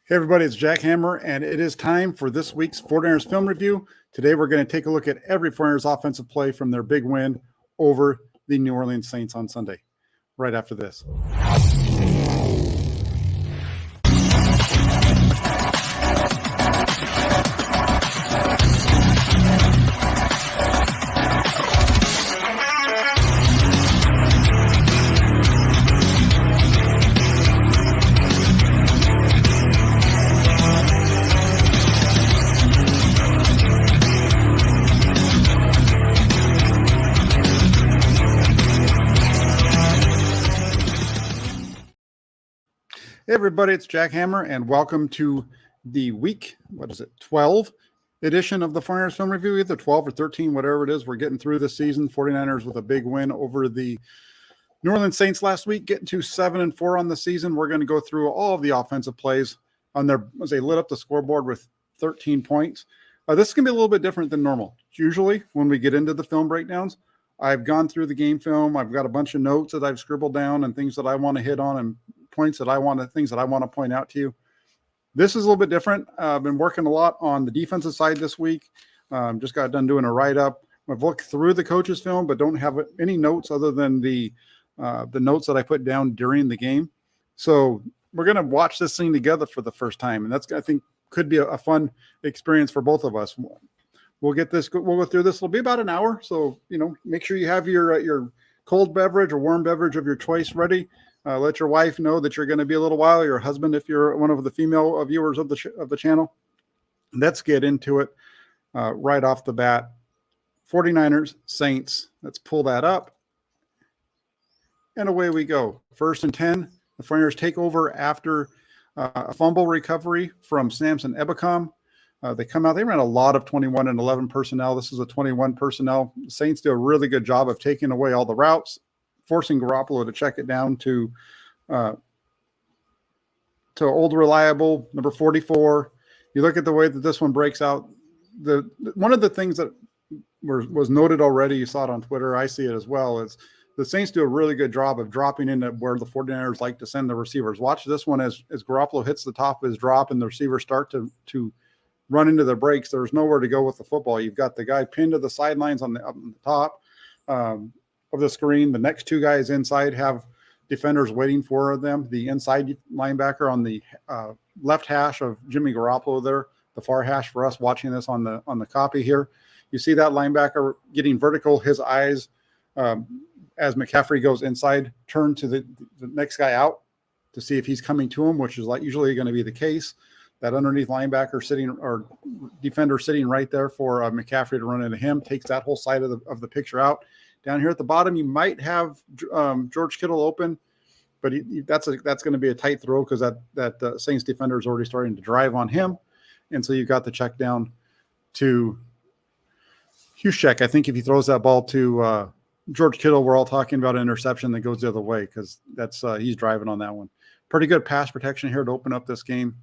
Hey everybody, it's Jack Hammer, and it is time for this week's 49ers film review. Today we're going to take a look at every 49ers offensive play from their big win over the New Orleans Saints on Sunday, right after this. Hey everybody, it's Jack Hammer, and welcome to the week, 12 edition of the 49ers film review, either 12 or 13, whatever it is. We're getting through this season. 49ers with a big win over the New Orleans Saints last week, getting to 7-4 on the season. We're going to go through all of the offensive plays on their, as they lit up the scoreboard with 13 points. This is going to be a little bit different than normal. Usually when we get into the film breakdowns, I've gone through the game film. I've got a bunch of notes that I've scribbled down and things that I want to hit on and things that I want to point out to you. This is a little bit different. I've been working a lot on the defensive side this week. Just got done doing a write-up. I've looked through the coach's film, but don't have any notes other than the notes that I put down during the game. So we're going to watch this thing together for the first time, and that's, I think, could be a fun experience for both of us. We'll go through this. It'll be about an hour, so make sure you have your cold beverage or warm beverage of your choice ready. Let your wife know that you're going to be a little while, your husband if you're one of the female viewers of the channel. Let's get into it right off the bat. 49ers, Saints. Let's pull that up. And away we go. 1st and 10. The 49ers take over after a fumble recovery from Samson Ebukam. They come out. They ran a lot of 21 and 11 personnel. This is a 21 personnel. The Saints do a really good job of taking away all the routes, forcing Garoppolo to check it down to old reliable number 44. You look at the way that this one breaks out. One of the things that was noted already, you saw it on Twitter, I see it as well, is the Saints do a really good job of dropping into where the 49ers like to send the receivers. Watch this one as Garoppolo hits the top of his drop and the receivers start to run into the breaks. There's nowhere to go with the football. You've got the guy pinned to the sidelines on the top of the screen. The next two guys inside have defenders waiting for them. The inside linebacker on the left hash of Jimmy Garoppolo there, the far hash for us watching this on the copy here. You see that linebacker getting vertical, his eyes as McCaffrey goes inside, turn to the next guy out to see if he's coming to him, which is usually going to be the case. That underneath linebacker sitting or defender sitting right there for McCaffrey to run into him takes that whole side of the picture out. Down here at the bottom, you might have George Kittle open, but that's going to be a tight throw because that Saints defender is already starting to drive on him, and so you've got the check down to Juszczyk. I think if he throws that ball to George Kittle, we're all talking about an interception that goes the other way because that's he's driving on that one. Pretty good pass protection here to open up this game.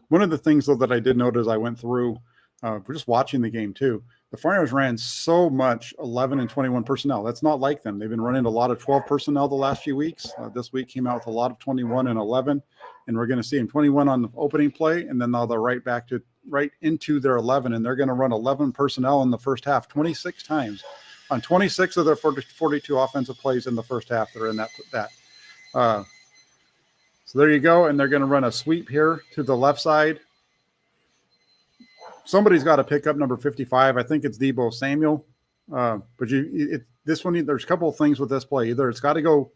One of the things, though, that I did note as I went through, we're just watching the game, too. The 49ers ran so much 11 and 21 personnel. That's not like them. They've been running a lot of 12 personnel the last few weeks. This week came out with a lot of 21 and 11, and we're going to see them 21 on the opening play, and then now they're right into their 11, and they're going to run 11 personnel in the first half 26 times. On 26 of their 42 offensive plays in the first half, they're in that. So there you go, and they're going to run a sweep here to the left side. Somebody's got to pick up number 55. I think it's Deebo Samuel. But this one, there's a couple of things with this play. Either it's got to go.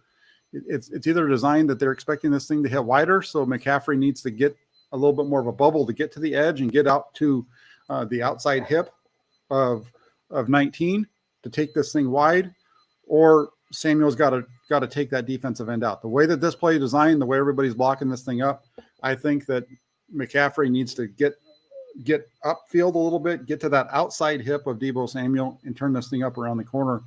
It's either designed that they're expecting this thing to hit wider, so McCaffrey needs to get a little bit more of a bubble to get to the edge and get out to the outside hip of 19 to take this thing wide, or Samuel's got to take that defensive end out. The way that this play is designed, the way everybody's blocking this thing up, I think that McCaffrey needs to get upfield a little bit, get to that outside hip of Deebo Samuel and turn this thing up around the corner.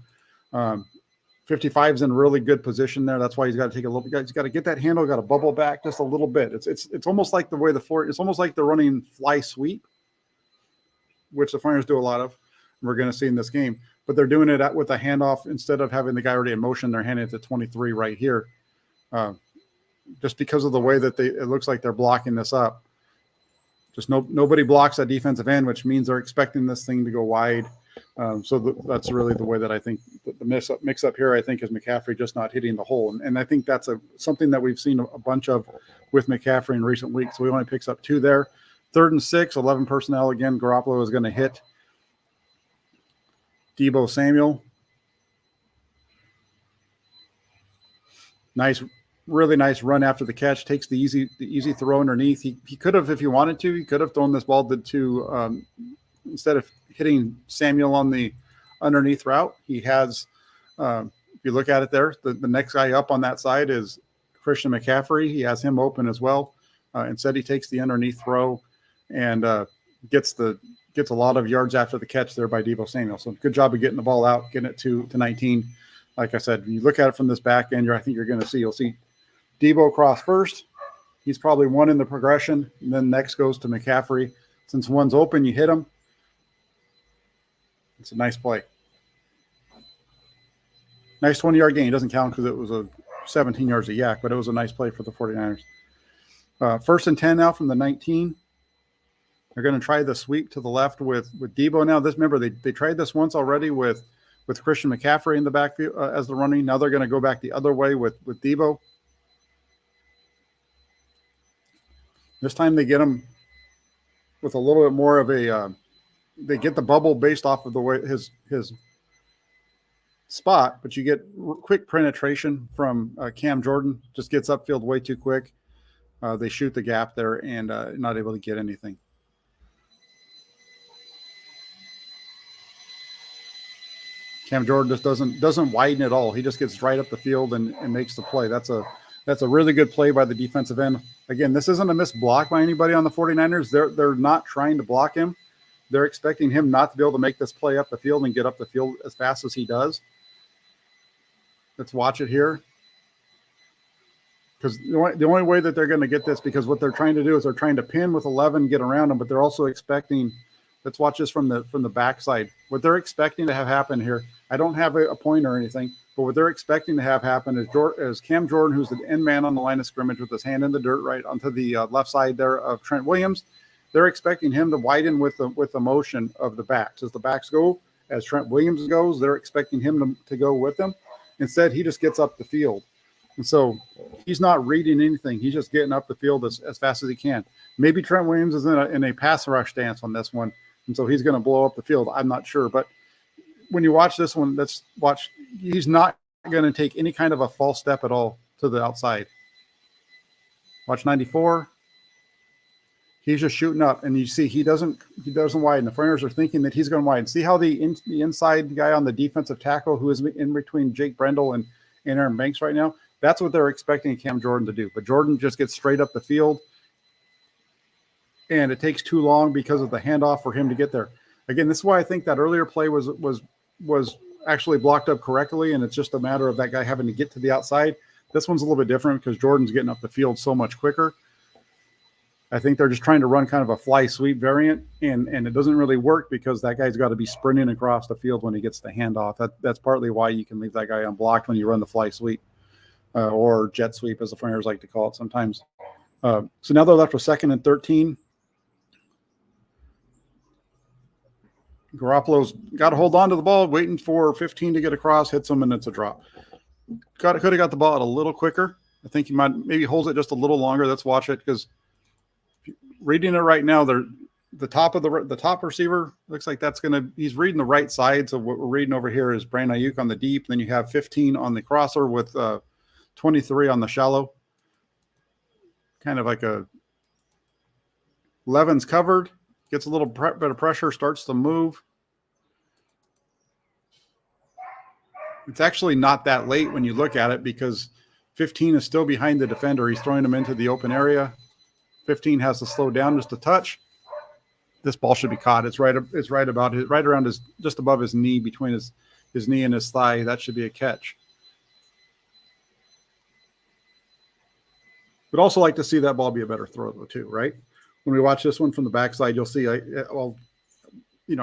55 is in really good position there. That's why he's got to take a little. He's got to get that handle, got to bubble back just a little bit. It's almost like the way it's almost like they're running fly sweep, which the 49ers do a lot of. We're going to see in this game, but they're doing it with a handoff instead of having the guy already in motion. They're handing it to 23 right here. just because of the way that it looks like they're blocking this up. Just nobody blocks that defensive end, which means they're expecting this thing to go wide. That's really the way that I think the mix up here, I think, is McCaffrey just not hitting the hole. And I think that's something that we've seen a bunch of with McCaffrey in recent weeks. So he only picks up 2 there. 3rd and 6, 11 personnel again. Garoppolo is going to hit Deebo Samuel. Really nice run after the catch. Takes the easy throw underneath. He could have, if he wanted to, he could have thrown this ball to instead of hitting Samuel on the underneath route. He has, if you look at it there, the next guy up on that side is Christian McCaffrey. He has him open as well. Instead, he takes the underneath throw and gets a lot of yards after the catch there by Deebo Samuel. So good job of getting the ball out, getting it to 19. Like I said, when you look at it from this back end, I think you'll see Deebo cross first. He's probably 1 in the progression. And then next goes to McCaffrey. Since one's open, you hit him. It's a nice play. Nice 20-yard gain. It doesn't count because it was a 17 yards a yak, but it was a nice play for the 49ers. 1st and 10 now from the 19. They're going to try the sweep to the left with Deebo now. Remember, they tried this once already with Christian McCaffrey in the backfield as the running. Now they're going to go back the other way with Deebo. This time they get him with a little bit more of a they get the bubble based off of the way his spot, but you get quick penetration from Cam Jordan. Just gets upfield way too quick. They shoot the gap there and not able to get anything. Cam Jordan just doesn't widen at all. He just gets right up the field and makes the play. That's a really good play by the defensive end. Again, this isn't a missed block by anybody on the 49ers. They're not trying to block him. They're expecting him not to be able to make this play up the field and get up the field as fast as he does. Let's watch it here. Because the only way that they're going to get this, because what they're trying to do is they're trying to pin with 11, get around him, but they're also expecting. Let's watch this from the backside. What they're expecting to have happen here, I don't have a point or anything, but what they're expecting to have happen is Cam Jordan, who's the end man on the line of scrimmage with his hand in the dirt right onto the left side there of Trent Williams. They're expecting him to widen with the motion of the backs. As the backs go, as Trent Williams goes, they're expecting him to go with them. Instead, he just gets up the field. And so he's not reading anything. He's just getting up the field as fast as he can. Maybe Trent Williams is in a pass rush stance on this one, and so he's going to blow up the field. I'm not sure. But when you watch this one, let's watch. He's not going to take any kind of a false step at all to the outside. Watch 94. He's just shooting up, and you see he doesn't widen. The Foreigners are thinking that he's going to widen. See how the inside guy on the defensive tackle, who is in between Jake Brendel and Aaron Banks right now, that's what they're expecting Cam Jordan to do. But Jordan just gets straight up the field, and it takes too long because of the handoff for him to get there. Again, this is why I think that earlier play was actually blocked up correctly, and it's just a matter of that guy having to get to the outside. This one's a little bit different because Jordan's getting up the field so much quicker. I think they're just trying to run kind of a fly sweep variant, and it doesn't really work because that guy's got to be sprinting across the field when he gets the handoff. That's partly why you can leave that guy unblocked when you run the fly sweep or jet sweep, as the Foreigners like to call it sometimes. So now they're left with 2nd and 13. Garoppolo's got to hold on to the ball, waiting for 15 to get across, hits him, and it's a drop. Could have got the ball out a little quicker. I think he might maybe holds it just a little longer. Let's watch it because reading it right now, the top receiver looks like he's reading the right side. So what we're reading over here is Brandon Ayuk on the deep. Then you have 15 on the crosser with 23 on the shallow. Kind of like 11's covered, gets a little bit of pressure, starts to move. It's actually not that late when you look at it because 15 is still behind the defender. He's throwing him into the open area. 15 has to slow down just a touch. This ball should be caught. It's right around just above his knee, between his knee and his thigh. That should be a catch. Would also like to see that ball be a better throw though too, right? When we watch this one from the backside, you'll see. I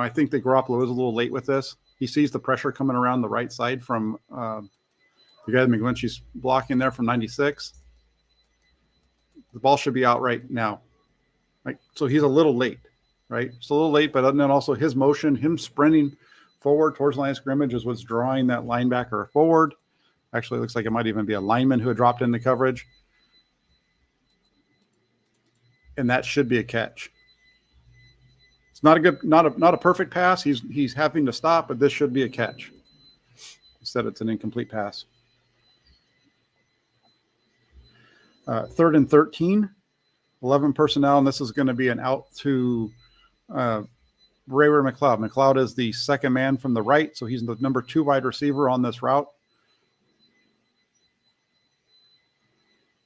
think that Garoppolo is a little late with this. He sees the pressure coming around the right side from the guy that McGlinchey's blocking there from 96. The ball should be out right now. Right? So he's a little late, right? It's a little late, but then also his motion, him sprinting forward towards line of scrimmage is what's drawing that linebacker forward. Actually, it looks like it might even be a lineman who had dropped into coverage. And that should be a catch. It's not a good, not a perfect pass. He's having to stop, but this should be a catch. Instead, it's an incomplete pass. 3rd and 13, 11 personnel, and this is going to be an out to Ray McLeod. McLeod is the second man from the right, so he's the number 2 wide receiver on this route.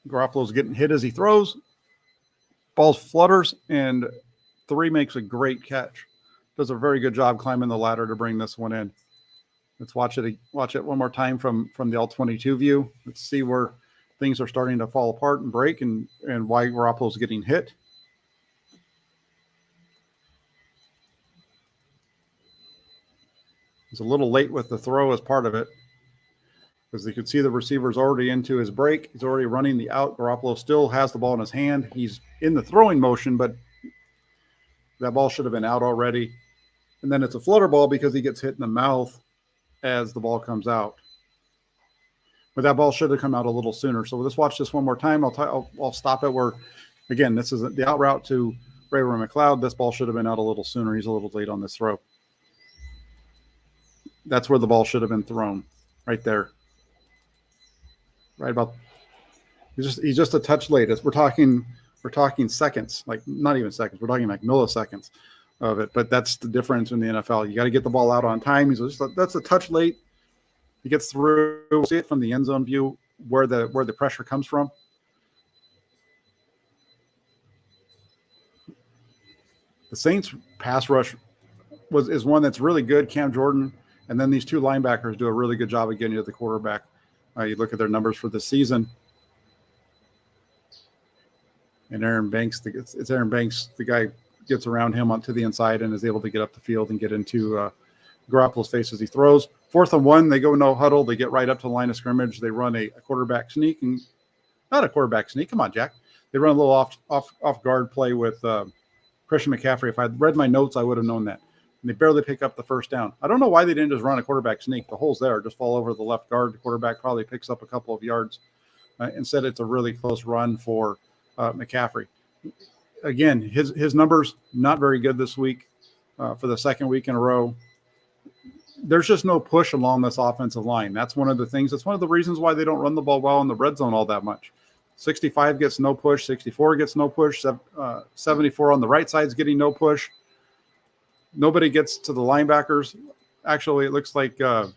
Garoppolo's getting hit as he throws. Ball flutters, and 3 makes a great catch. Does a very good job climbing the ladder to bring this one in. Let's watch it one more time from the all-22 view. Let's see where things are starting to fall apart and break, and why Garoppolo's getting hit. He's a little late with the throw as part of it, because you could see the receiver's already into his break. He's already running the out. Garoppolo still has the ball in his hand. He's in the throwing motion, but that ball should have been out already. And then it's a flutter ball because he gets hit in the mouth as the ball comes out. But that ball should have come out a little sooner. So let's watch this one more time. I'll stop it where, again, this is the out route to Ray McLeod. This ball should have been out a little sooner. He's a little late on this throw. That's where the ball should have been thrown, right there. Right about, he's just a touch late. We're talking seconds, like not even seconds. We're talking like milliseconds of it. But that's the difference in the NFL. You got to get the ball out on time. That's a touch late. He gets through. We'll see it from the end zone view where the pressure comes from. The Saints pass rush is one that's really good. Cam Jordan, and then these 2 linebackers do a really good job of getting to the quarterback. You look at their numbers for the season. And Aaron Banks, it's Aaron Banks, the guy gets around him onto the inside and is able to get up the field and get into Garoppolo's face as he throws. 4th and 1, they go no huddle. They get right up to the line of scrimmage. They run a quarterback sneak, and not a quarterback sneak. Come on, Jack. They run a little off guard play with Christian McCaffrey. If I'd read my notes, I would have known that. And they barely pick up the first down. I don't know why they didn't just run a quarterback sneak. The hole's there. Just fall over the left guard. The quarterback probably picks up a couple of yards. Instead, it's a really close run for McCaffrey. Again, his numbers not very good this week for the second week in a row. There's just no push along this offensive line. That's one of the things. That's one of the reasons why they don't run the ball well in the red zone all that much. 65 gets no push. 64 gets no push. 74 on the right side is getting no push. Nobody gets to the linebackers. Actually, it looks like, the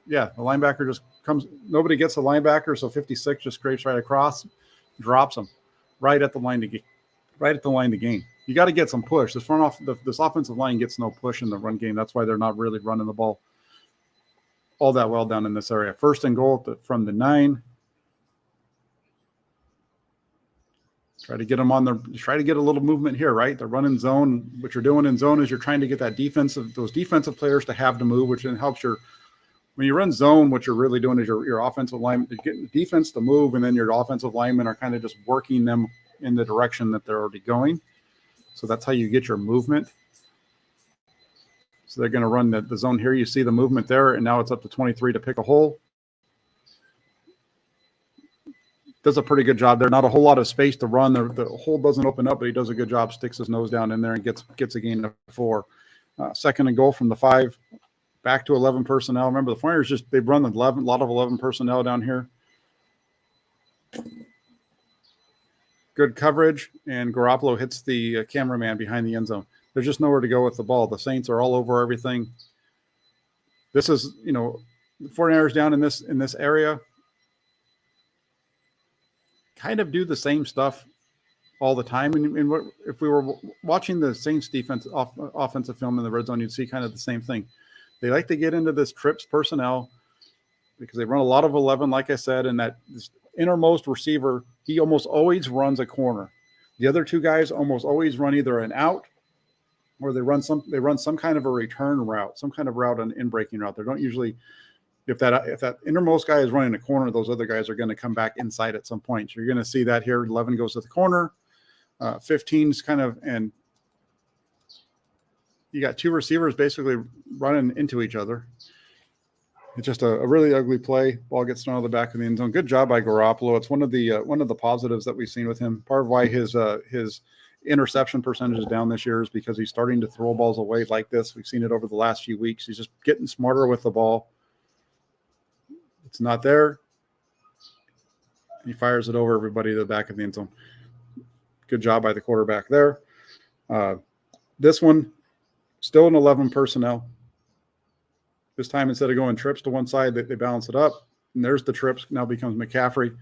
linebacker just comes. Nobody gets the linebacker, so 56 just scrapes right across, drops him right at the line to gain. You got to get some push. This offensive line gets no push in the run game. That's why they're not really running the ball all that well down in this area. 1st and goal from the 9. Try to get them try to get a little movement here, right? They're running zone. What you're doing in zone is you're trying to get those defensive players to have to move, which then helps when you run zone, what you're really doing is your offensive lineman, you're getting the defense to move, and then your offensive linemen are kind of just working them in the direction that they're already going. So that's how you get your movement. So they're going to run the zone here. You see the movement there, and now it's up to 23 to pick a hole. Does a pretty good job there. Not a whole lot of space to run. The hole doesn't open up, but he does a good job, sticks his nose down in there and gets a gain of 4. 2nd and goal from the 5. Back to 11 personnel. Remember, the Flyers they've run a lot of 11 personnel down here. Good coverage, and Garoppolo hits the cameraman behind the end zone. There's just nowhere to go with the ball. The Saints are all over everything. This is, the 49ers down in this area kind of do the same stuff all the time. And if we were watching the Saints defense offensive film in the red zone, you'd see kind of the same thing. They like to get into this trips personnel because they run a lot of 11, like I said, and that this innermost receiver, he almost always runs a corner. The other 2 guys almost always run either an out or they run some kind of a return route, some kind of route, an in-breaking route. They don't usually if that innermost guy is running a corner, those other guys are going to come back inside at some point. So you're going to see that here. 11 goes to the corner. 15's kind of, and you got two receivers basically running into each other. It's just a really ugly play. Ball gets thrown to the back of the end zone. Good job by Garoppolo. It's one of the positives that we've seen with him. Part of why his interception percentage is down this year is because he's starting to throw balls away like this. We've seen it over the last few weeks. He's just getting smarter with the ball. It's not there. He fires it over everybody to the back of the end zone. Good job by the quarterback there. This one, still an 11 personnel. This time, instead of going trips to one side, they balance it up. And there's the trips. Now becomes McCaffrey.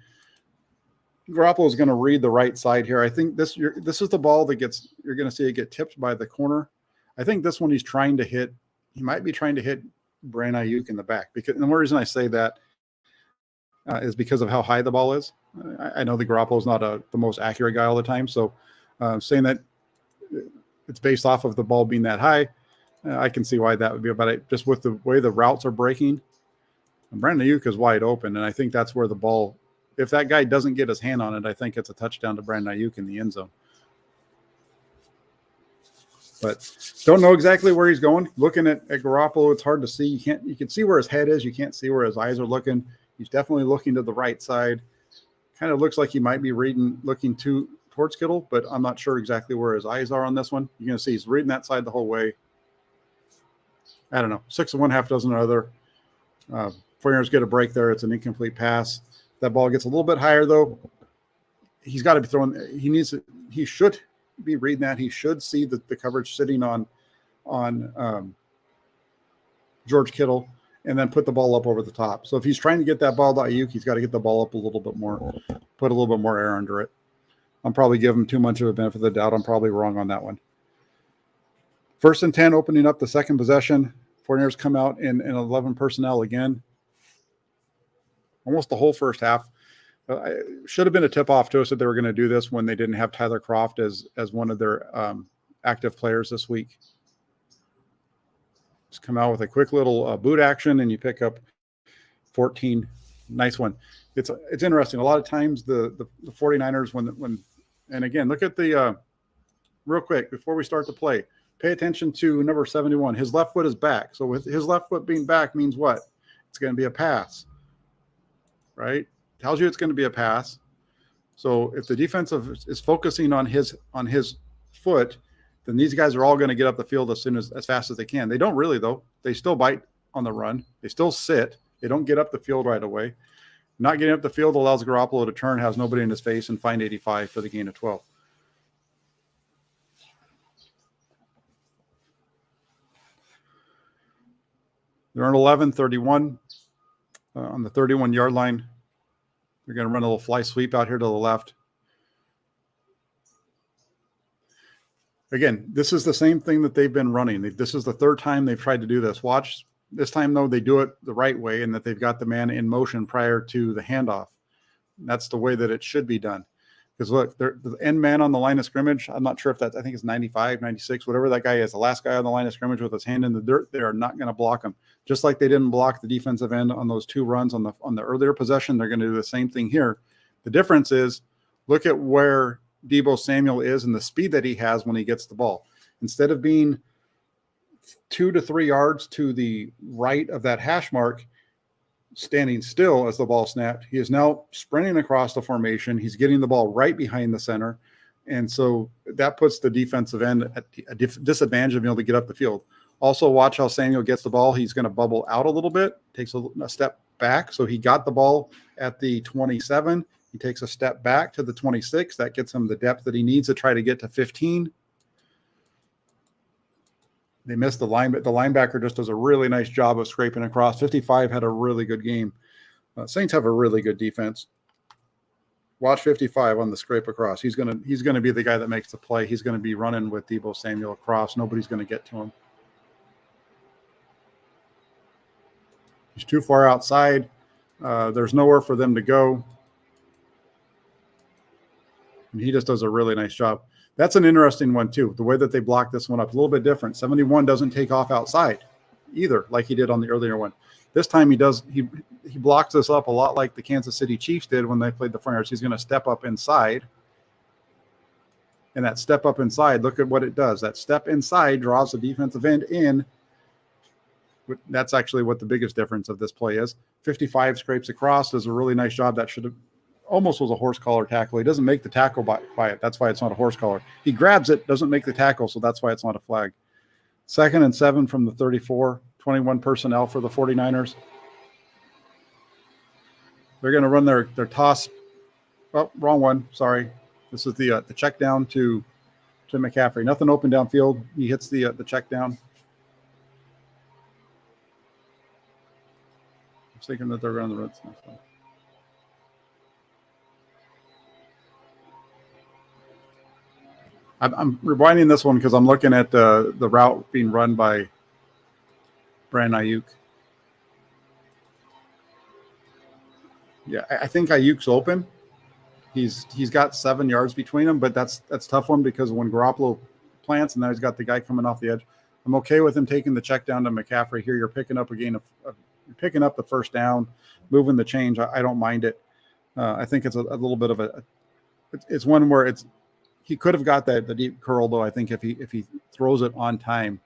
Garoppolo is going to read the right side here. I think this is the ball that you're going to see it get tipped by the corner. I think this one he's trying to hit. He might be trying to hit Brandon Aiyuk in the back. And the reason I say that is because of how high the ball is. I know the Garoppolo is not the most accurate guy all the time. So saying that it's based off of the ball being that high, I can see why that would be about it. Just with the way the routes are breaking, Brandon Aiyuk is wide open, and I think that's where the ball, if that guy doesn't get his hand on it, I think it's a touchdown to Brandon Aiyuk in the end zone. But don't know exactly where he's going. Looking at Garoppolo, it's hard to see. You can see where his head is. You can't see where his eyes are looking. He's definitely looking to the right side. Kind of looks like he might be looking towards Kittle, but I'm not sure exactly where his eyes are on this one. You're going to see he's reading that side the whole way. I don't know, 6 of one, half dozen of other. 49ers get a break there. It's an incomplete pass. That ball gets a little bit higher, though. He's got to be throwing. He should be reading that. He should see the coverage sitting on George Kittle and then put the ball up over the top. So if he's trying to get that ball to Aiyuk, he's got to get the ball up a little bit more, put a little bit more air under it. I'm probably giving him too much of a benefit of the doubt. I'm probably wrong on that one. 1st and 10, opening up the second possession. 49ers come out in 11 personnel again. Almost the whole first half. Should have been a tip-off to us that they were going to do this when they didn't have Tyler Kroft as one of their active players this week. Just come out with a quick little boot action, and you pick up 14. Nice one. It's interesting. A lot of times the 49ers, when and again, look at the real quick before we start the play. Pay attention to number 71. His left foot is back. So with his left foot being back means what? It's going to be a pass, right? Tells you it's going to be a pass. So if the defensive is focusing on his foot, then these guys are all going to get up the field as fast as they can. They don't really, though. They still bite on the run. They still sit. They don't get up the field right away. Not getting up the field allows Garoppolo to turn, has nobody in his face, and find 85 for the gain of 12. They're on 11-31 on the 31-yard line. They're going to run a little fly sweep out here to the left. Again, this is the same thing that they've been running. This is the third time they've tried to do this. Watch this time, though, they do it the right way and that they've got the man in motion prior to the handoff. And that's the way that it should be done. Because look, the end man on the line of scrimmage, I'm not sure if I think it's 95, 96, whatever that guy is, the last guy on the line of scrimmage with his hand in the dirt, they are not going to block him. Just like they didn't block the defensive end on those 2 runs on the earlier possession, they're going to do the same thing here. The difference is, look at where Deebo Samuel is and the speed that he has when he gets the ball. Instead of being 2 to 3 yards to the right of that hash mark, standing still as the ball snapped, he is now sprinting across the formation. He's getting the ball right behind the center. And so that puts the defensive end at a disadvantage of being able to get up the field. Also, watch how Samuel gets the ball. He's going to bubble out a little bit, takes a step back. So he got the ball at the 27. He takes a step back to the 26. That gets him the depth that he needs to try to get to 15. They missed the line, but the linebacker just does a really nice job of scraping across. 55 had a really good game. Saints have a really good defense. Watch 55 on the scrape across. He's gonna be the guy that makes the play. He's going to be running with Deebo Samuel across. Nobody's going to get to him. He's too far outside. There's nowhere for them to go. And he just does a really nice job. That's an interesting one, too. The way that they block this one up, a little bit different. 71 doesn't take off outside either, like he did on the earlier one. This time he blocks this up a lot like the Kansas City Chiefs did when they played the 49ers. He's going to step up inside. And that step up inside, look at what it does. That step inside draws the defensive end in. That's actually what the biggest difference of this play is. 55 scrapes across, does a really nice job. That should have almost was a horse collar tackle. He doesn't make the tackle by it. That's why it's not a horse collar. He grabs it, doesn't make the tackle, so that's why it's not a flag. 2nd and 7 from the 34, 21 personnel for the 49ers. They're going to run their toss. Oh, wrong one. Sorry. This is the check down to McCaffrey. Nothing open downfield. He hits the check down. I'm thinking that they're running the red stuff. I'm rewinding this one because I'm looking at the route being run by Brandon Aiyuk. Yeah, I think Ayuk's open. He's got 7 yards between them, but that's tough one because when Garoppolo plants and now he's got the guy coming off the edge, I'm okay with him taking the check down to McCaffrey here. You're picking up you're picking up the first down, moving the change. I don't mind it. I think it's a little bit of it's one where he could have got the deep curl though. I think if he throws it on time.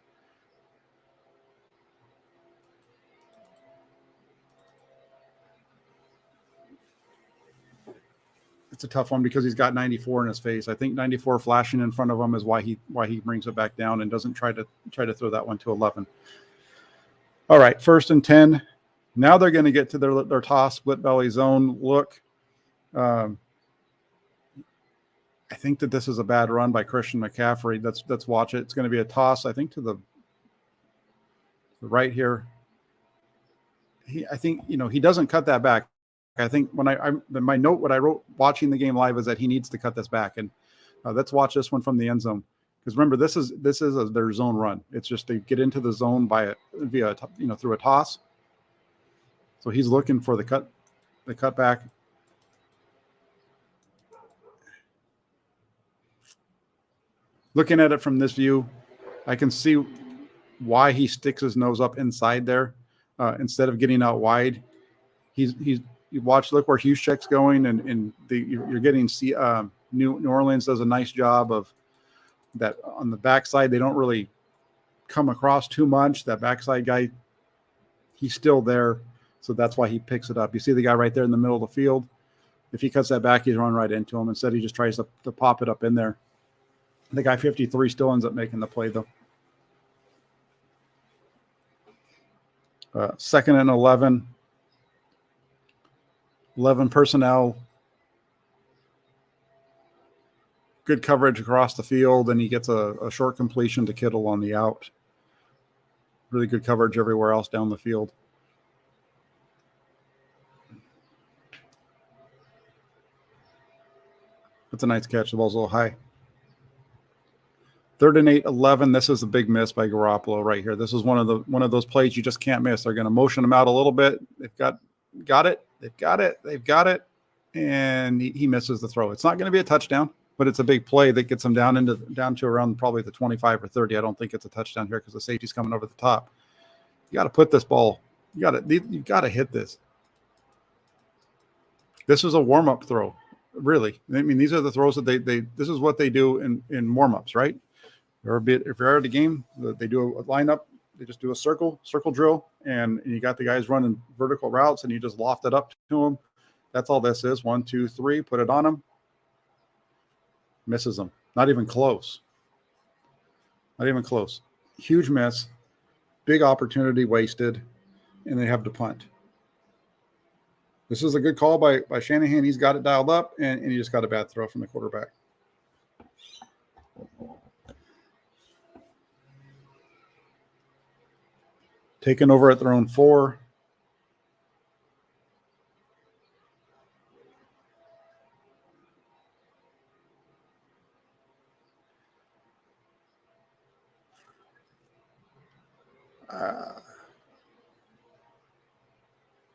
It's a tough one because he's got 94 in his face. I think 94 flashing in front of him is why he brings it back down and doesn't try to throw that one to 11. All right, 1st and 10. Now they're going to get to their toss, split belly zone look. I think that this is a bad run by Christian McCaffrey. Let's watch it. It's going to be a toss, I think, to the right here. I think he doesn't cut that back. I think when my note, what I wrote watching the game live is that he needs to cut this back. And let's watch this one from the end zone. Because remember, this is their zone run. It's just they get into the zone through a toss. So he's looking for the cut back. Looking at it from this view, I can see why he sticks his nose up inside there instead of getting out wide. Look where Juszczyk's going, and you're getting New Orleans does a nice job of that on the backside. They don't really come across too much. That backside guy, he's still there, so that's why he picks it up. You see the guy right there in the middle of the field. If he cuts that back, he's run right into him. Instead, he just tries to pop it up in there. The guy 53 still ends up making the play though. 2nd and 11. 11 personnel. Good coverage across the field, and he gets a short completion to Kittle on the out. Really good coverage everywhere else down the field. That's a nice catch. The ball's a little high. 3rd and 8, 11. This is a big miss by Garoppolo right here. This is one of those plays you just can't miss. They're going to motion him out a little bit. They've got it. They've got it. And he misses the throw. It's not going to be a touchdown, but it's a big play that gets him down to around probably the 25 or 30. I don't think it's a touchdown here because the safety's coming over the top. You got to put this ball. You got to hit this. This is a warm-up throw, really. I mean, these are the throws that this is what they do in warm-ups, right? If you're at a game, they do a lineup. They just do a circle drill, and you got the guys running vertical routes, and you just loft it up to them. That's all this is. 1, 2, 3. Put it on them. Misses them. Not even close. Not even close. Huge miss. Big opportunity wasted, and they have to punt. This is a good call by Shanahan. He's got it dialed up, and he just got a bad throw from the quarterback. Taken over at their own 4.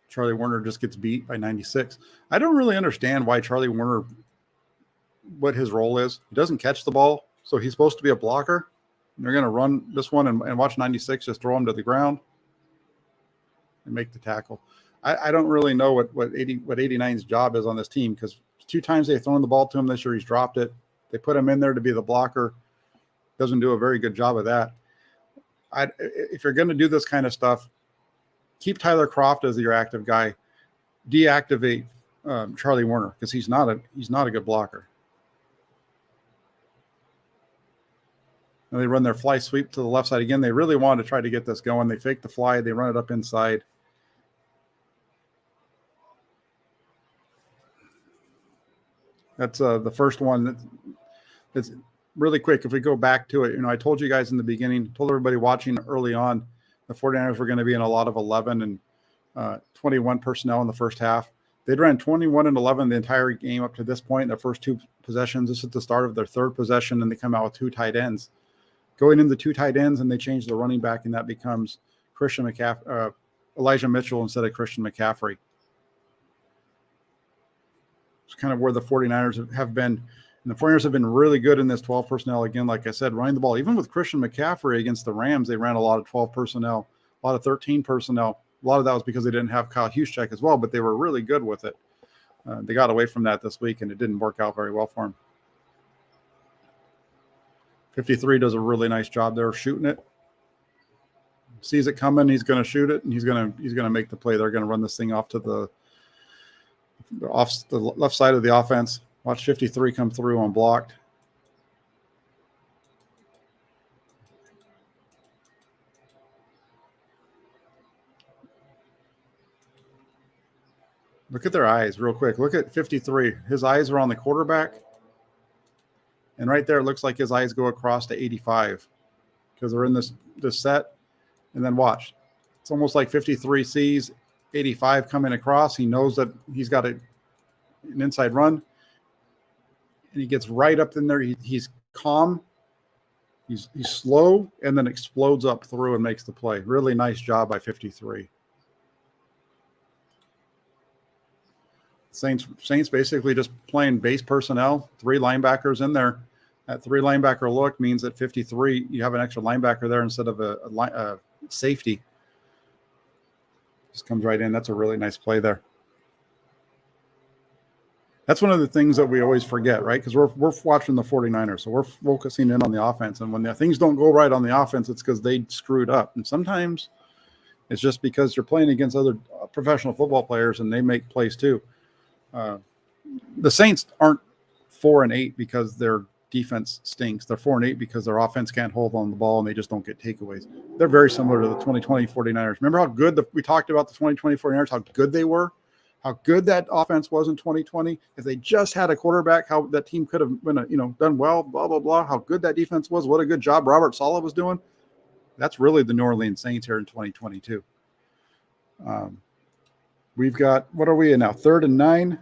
Charlie Warner just gets beat by 96. I don't really understand why Charlie Warner, what his role is. He doesn't catch the ball, so he's supposed to be a blocker. They're going to run this one and watch 96 just throw him to the ground. and make the tackle. I don't really know what 89's job is on this team, because 2 times they've thrown the ball to him this year, he's dropped it. They put him in there to be the blocker. Doesn't do a very good job of that. If you're going to do this kind of stuff, keep Tyler Kroft as your active guy. Deactivate Charlie Woerner, because he's not a good blocker. And they run their fly sweep to the left side again. They really wanted to try to get this going. They fake the fly. They run it up inside. That's the first one. That's really quick. If we go back to it, I told you guys in the beginning, told everybody watching early on, the 49ers were going to be in a lot of 11 and 21 personnel in the first half. They'd ran 21 and 11 the entire game up to this point, their first 2 possessions. This is the start of their 3rd possession, and they come out with 2 tight ends. Going into 2 tight ends, and they change the running back, and that becomes Elijah Mitchell instead of Christian McCaffrey. It's kind of where the 49ers have been. And the 49ers have been really good in this 12 personnel. Again, like I said, running the ball. Even with Christian McCaffrey against the Rams, they ran a lot of 12 personnel, a lot of 13 personnel. A lot of that was because they didn't have Kyle Juszczyk as well, but they were really good with it. They got away from that this week, and it didn't work out very well for them. 53 does a really nice job there shooting it. Sees it coming, he's going to shoot it, and he's going to make the play. They're going to run this thing off to the left side of the offense. Watch 53 come through unblocked. Look at their eyes real quick. Look at 53. His eyes are on the quarterback. And right there, it looks like his eyes go across to 85 because they're in this set. And then watch. It's almost like 53 sees 85 coming across. He knows that he's got an inside run. And he gets right up in there. He's calm. He's slow, and then explodes up through and makes the play. Really nice job by 53. Saints basically just playing base personnel, 3 linebackers in there. That 3 linebacker look means that 53, you have an extra linebacker there instead of a safety. Just comes right in. That's a really nice play there. That's one of the things that we always forget, right? Because we're watching the 49ers, so we're focusing in on the offense. And when things don't go right on the offense, it's because they screwed up. And sometimes it's just because you're playing against other professional football players and they make plays too. The Saints aren't 4-8 because their defense stinks. They're 4-8 because their offense can't hold on the ball and they just don't get takeaways. They're very similar to the 2020 49ers. Remember how good we talked about the 2020 49ers, how good they were? How good that offense was in 2020. If they just had a quarterback, how that team could have been, done well, blah, blah, blah. How good that defense was. What a good job Robert Saleh was doing. That's really the New Orleans Saints here in 2022. We've got, what are we in now? 3rd and 9.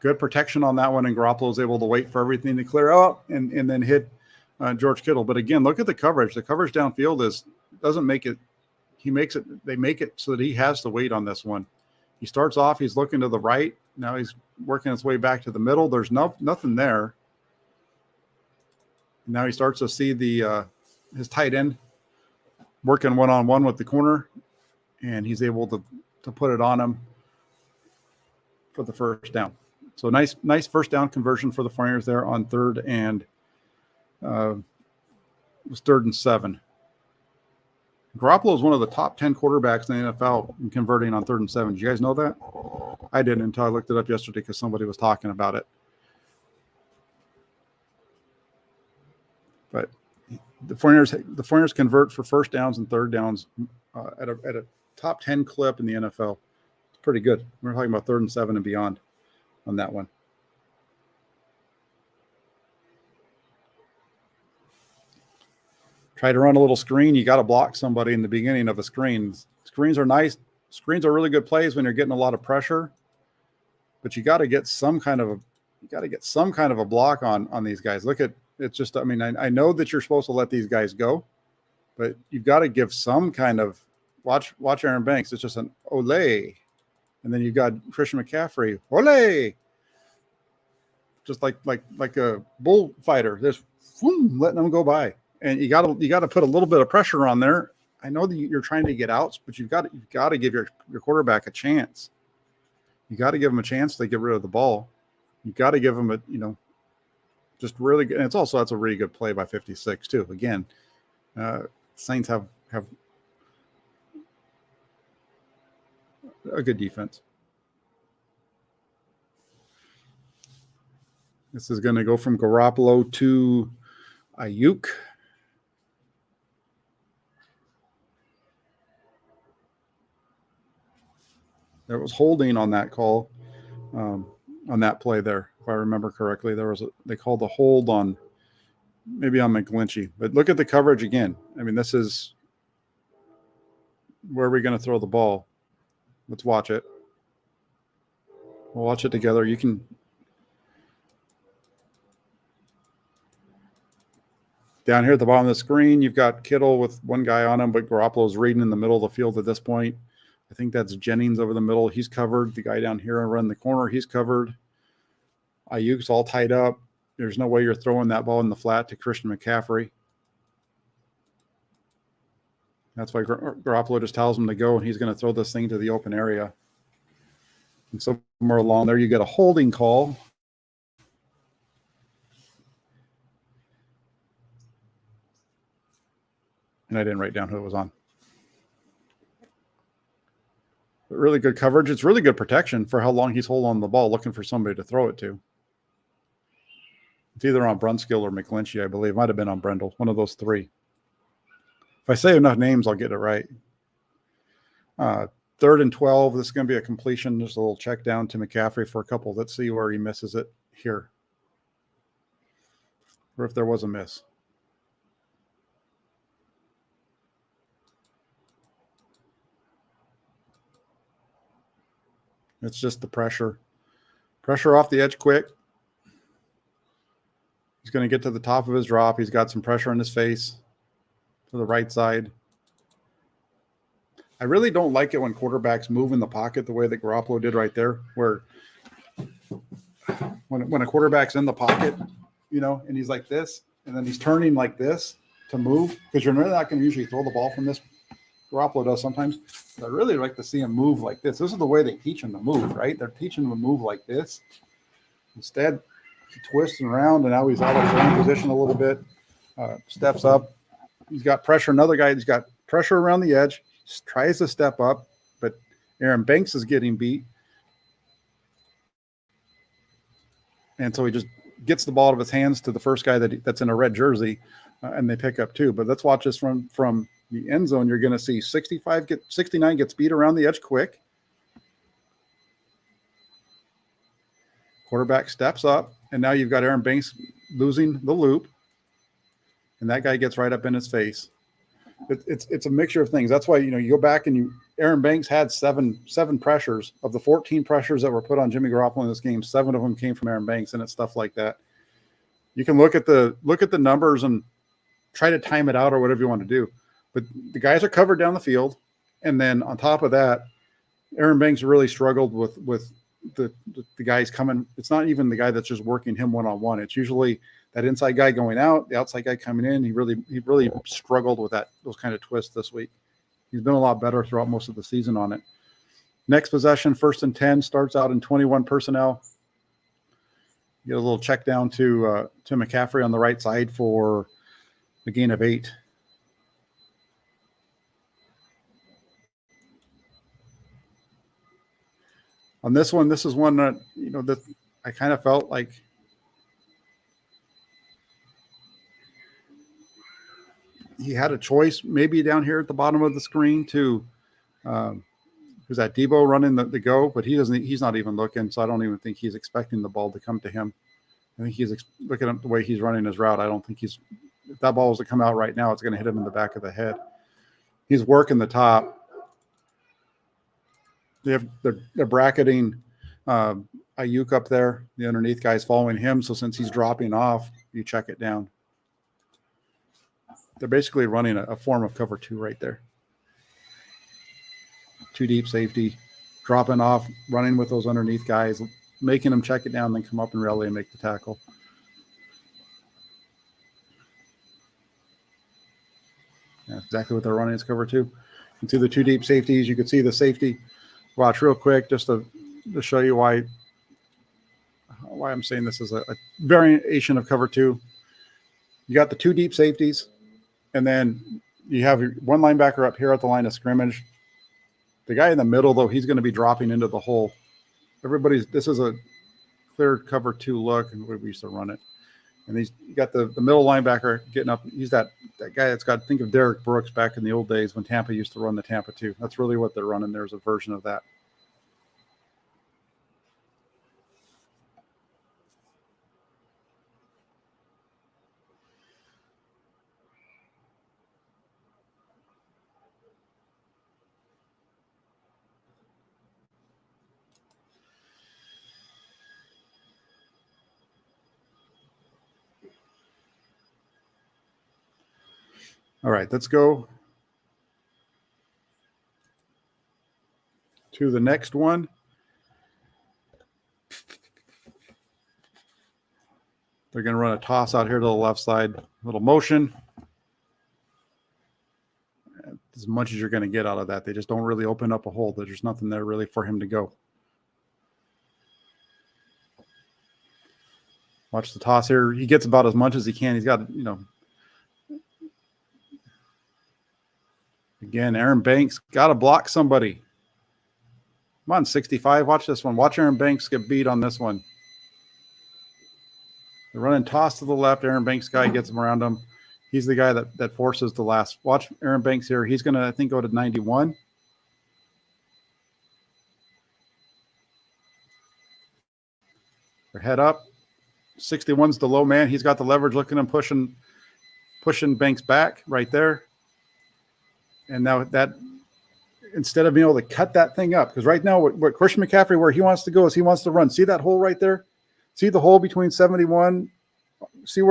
Good protection on that one, and Garoppolo was able to wait for everything to clear out and then hit George Kittle. But again, look at the coverage. The coverage downfield doesn't make it. They make it so that he has to wait on this one. He starts off, he's looking to the right. Now he's working his way back to the middle. There's nothing there. Now he starts to see his tight end working one-on-one with the corner, and he's able to put it on him for the first down. So nice first down conversion for the 49ers there on 3rd and it was 3rd and 7. Garoppolo is one of the top 10 quarterbacks in the NFL in converting on 3rd and 7. Did you guys know that? I didn't until I looked it up yesterday because somebody was talking about it. But the 49ers convert for first downs and 3rd downs at a top 10 clip in the NFL. It's pretty good. We're talking about 3rd and 7 and beyond on that one. Try to run a little screen. You got to block somebody in the beginning of a screen. Screens are nice. Screens are really good plays when you're getting a lot of pressure, but you got to get some kind of a block on these guys. Look at it's just. I mean, I know that you're supposed to let these guys go, but you've got to give some kind of watch. Aaron Banks. It's just an ole, and then you've got Christian McCaffrey. Ole, just like a bullfighter. Just letting them go by. and you got to put a little bit of pressure on there. I know that you're trying to get outs, but you've got to give your quarterback a chance. You got to give him a chance to get rid of the ball. You got to give him just really good. And that's a really good play by 56 too. Again, Saints have a good defense. This is going to go from Garoppolo to Aiyuk. There was holding on that call, on that play there, if I remember correctly. They called a hold on McGlinchey. But look at the coverage again. I mean, this is where are we going to throw the ball? Let's watch it. We'll watch it together. You can. Down here at the bottom of the screen, you've got Kittle with one guy on him, but Garoppolo's reading in the middle of the field at this point. I think that's Jennings over the middle. He's covered. The guy down here around the corner, he's covered. Aiyuk's all tied up. There's no way you're throwing that ball in the flat to Christian McCaffrey. That's why Garoppolo just tells him to go, and he's going to throw this thing to the open area. And somewhere along there, you get a holding call. And I didn't write down who it was on. But really good coverage. It's really good protection for how long he's holding on the ball, looking for somebody to throw it to. It's either on Brunskill or McGlinchey, I believe. Might have been on Brendel, one of those three. If I say enough names, I'll get it right. 3rd and 12. This is going to be a completion. Just a little check down to McCaffrey for a couple. Let's see where he misses it here. Or if there was a miss. It's just the pressure. Pressure off the edge quick. He's going to get to the top of his drop. He's got some pressure on his face to the right side. I really don't like it when quarterbacks move in the pocket the way that Garoppolo did right there, where when a quarterback's in the pocket, and he's like this, and then he's turning like this to move, because you're not going to usually throw the ball from this. Garoppolo does sometimes. But I really like to see him move like this. This is the way they teach him to move, right? They're teaching him to move like this. Instead, twisting around, and now he's out of throwing position a little bit. Steps up. He's got pressure. Another guy, he's got pressure around the edge. Just tries to step up, but Aaron Banks is getting beat. And so he just gets the ball out of his hands to the first guy that's in a red jersey, and they pick up 2. But let's watch this from the end zone. You're going to see 69 gets beat around the edge quick. Quarterback steps up, and now you've got Aaron Banks losing the loop, and that guy gets right up in his face. It's a mixture of things. That's why you go back and Aaron Banks had seven pressures of the 14 pressures that were put on Jimmy Garoppolo in this game. 7 of them came from Aaron Banks, and it's stuff like that. You can look at the numbers and try to time it out or whatever you want to do. But the guys are covered down the field, and then on top of that, Aaron Banks really struggled with the guys coming. It's not even the guy that's just working him one-on-one. It's usually that inside guy going out, the outside guy coming in. He really struggled with those kind of twists this week. He's been a lot better throughout most of the season on it. Next possession, 1st and 10, starts out in 21 personnel. Get a little check down to McCaffrey on the right side for a gain of 8. On this one, this is one that, that I kind of felt like he had a choice maybe down here at the bottom of the screen to who's that Debo running the go, but he's not even looking. So I don't even think he's expecting the ball to come to him. I think he's looking at the way he's running his route. I don't think if that ball was to come out right now, it's going to hit him in the back of the head. He's working the top. They're bracketing Aiyuk up there. The underneath guy's following him. So since he's dropping off, you check it down. They're basically running a form of cover 2 right there. 2 deep safety, dropping off, running with those underneath guys, making them check it down, then come up and rally and make the tackle. That's exactly what they're running as cover 2. You can see the 2 deep safeties. You can see the safety. Watch real quick just to show you why I'm saying this is a variation of cover 2. You got the 2 deep safeties, and then you have your 1 linebacker up here at the line of scrimmage. The guy in the middle, though, he's going to be dropping into the hole. This is a clear cover 2 look, and we used to run it. And you got the middle linebacker getting up. He's that guy that's got, think of Derek Brooks back in the old days when Tampa used to run the Tampa 2. That's really what they're running. There's a version of that. All right, let's go to the next one. They're going to run a toss out here to the left side, little motion. As much as you're going to get out of that, they just don't really open up a hole. There's nothing there really for him to go. Watch the toss here. He gets about as much as he can. He's got, again, Aaron Banks got to block somebody. Come on, 65. Watch this one. Watch Aaron Banks get beat on this one. They're running toss to the left. Aaron Banks guy gets him around him. He's the guy that forces the last. Watch Aaron Banks here. He's going to, I think, go to 91. Their head up. 61's the low man. He's got the leverage, looking and pushing Banks back right there. And now that, instead of being able to cut that thing up, because right now what Christian McCaffrey, where he wants to go is he wants to run. See that hole right there? See the hole between 71? See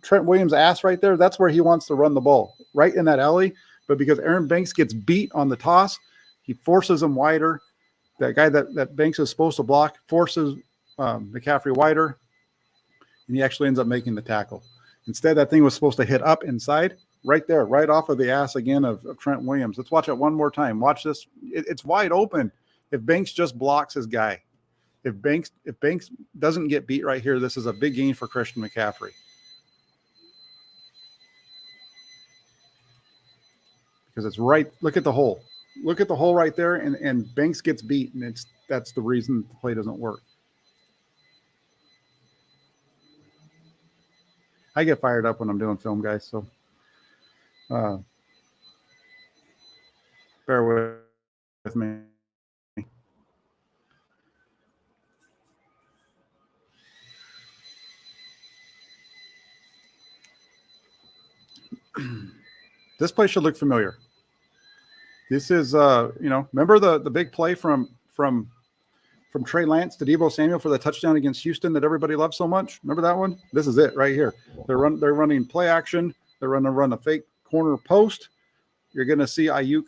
Trent Williams' ass right there? That's where he wants to run the ball, right in that alley. But because Aaron Banks gets beat on the toss, he forces him wider. That guy that Banks is supposed to block forces McCaffrey wider, and he actually ends up making the tackle. Instead, that thing was supposed to hit up inside, right there, right off of the ass again of Trent Williams. Let's watch it one more time. Watch this. It's wide open. If Banks just blocks his guy, if Banks doesn't get beat right here, this is a big gain for Christian McCaffrey. Because it's right. Look at the hole. Look at the hole right there, and Banks gets beat, and that's the reason the play doesn't work. I get fired up when I'm doing film, guys, so bear with me. This play should look familiar. This is, remember the big play from Trey Lance to Deebo Samuel for the touchdown against Houston that everybody loved so much? Remember that one? This is it right here. They're running play action. They're going to run a fake corner post. You're going to see Ayuk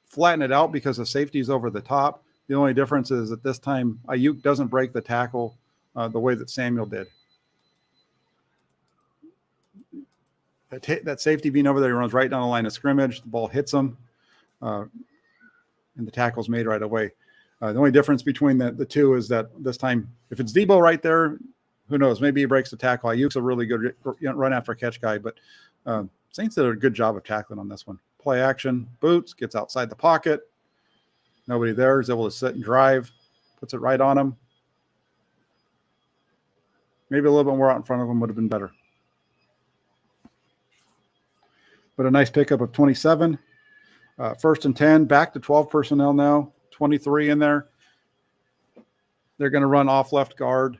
flatten it out because the safety is over the top. The only difference is that this time Ayuk doesn't break the tackle the way that Samuel did. That safety being over there, he runs right down the line of scrimmage. The ball hits him, and the tackle's made right away. The only difference between the two is that this time, if it's Deebo right there, who knows? Maybe he breaks the tackle. Ayuk's a really good run after catch guy, but Saints did a good job of tackling on this one. Play action, boots, gets outside the pocket. Nobody there, is able to sit and drive, puts it right on him. Maybe a little bit more out in front of him would have been better. But a nice pickup of 27. First and 10, back to 12 personnel now. 23 in there. They're going to run off left guard.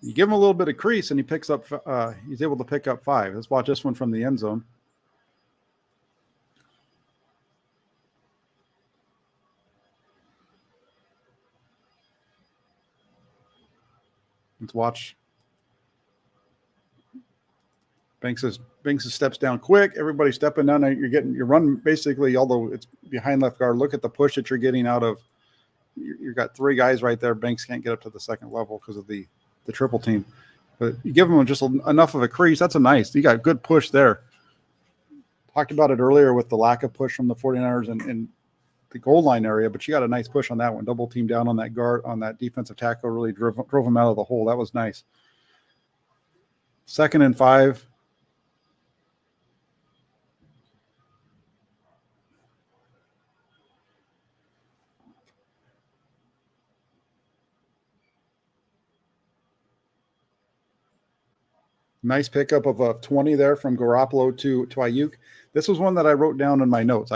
You give him a little bit of crease, and he picks up. He's able to pick up 5. Let's watch this one from the end zone. Let's watch. Banks' steps down quick. Everybody stepping down. You're running basically, although it's behind left guard. Look at the push that you're getting out of. You've got 3 guys right there. Banks can't get up to the second level because of the triple team. But you give them just enough of a crease. That's a nice. You got good push there. Talked about it earlier with the lack of push from the 49ers and the goal line area, but you got a nice push on that one. Double team down on that guard, on that defensive tackle, really drove him out of the hole. That was nice. 2nd and 5. Nice pickup of a 20 there from Garoppolo to Aiyuk. This was one that I wrote down in my notes.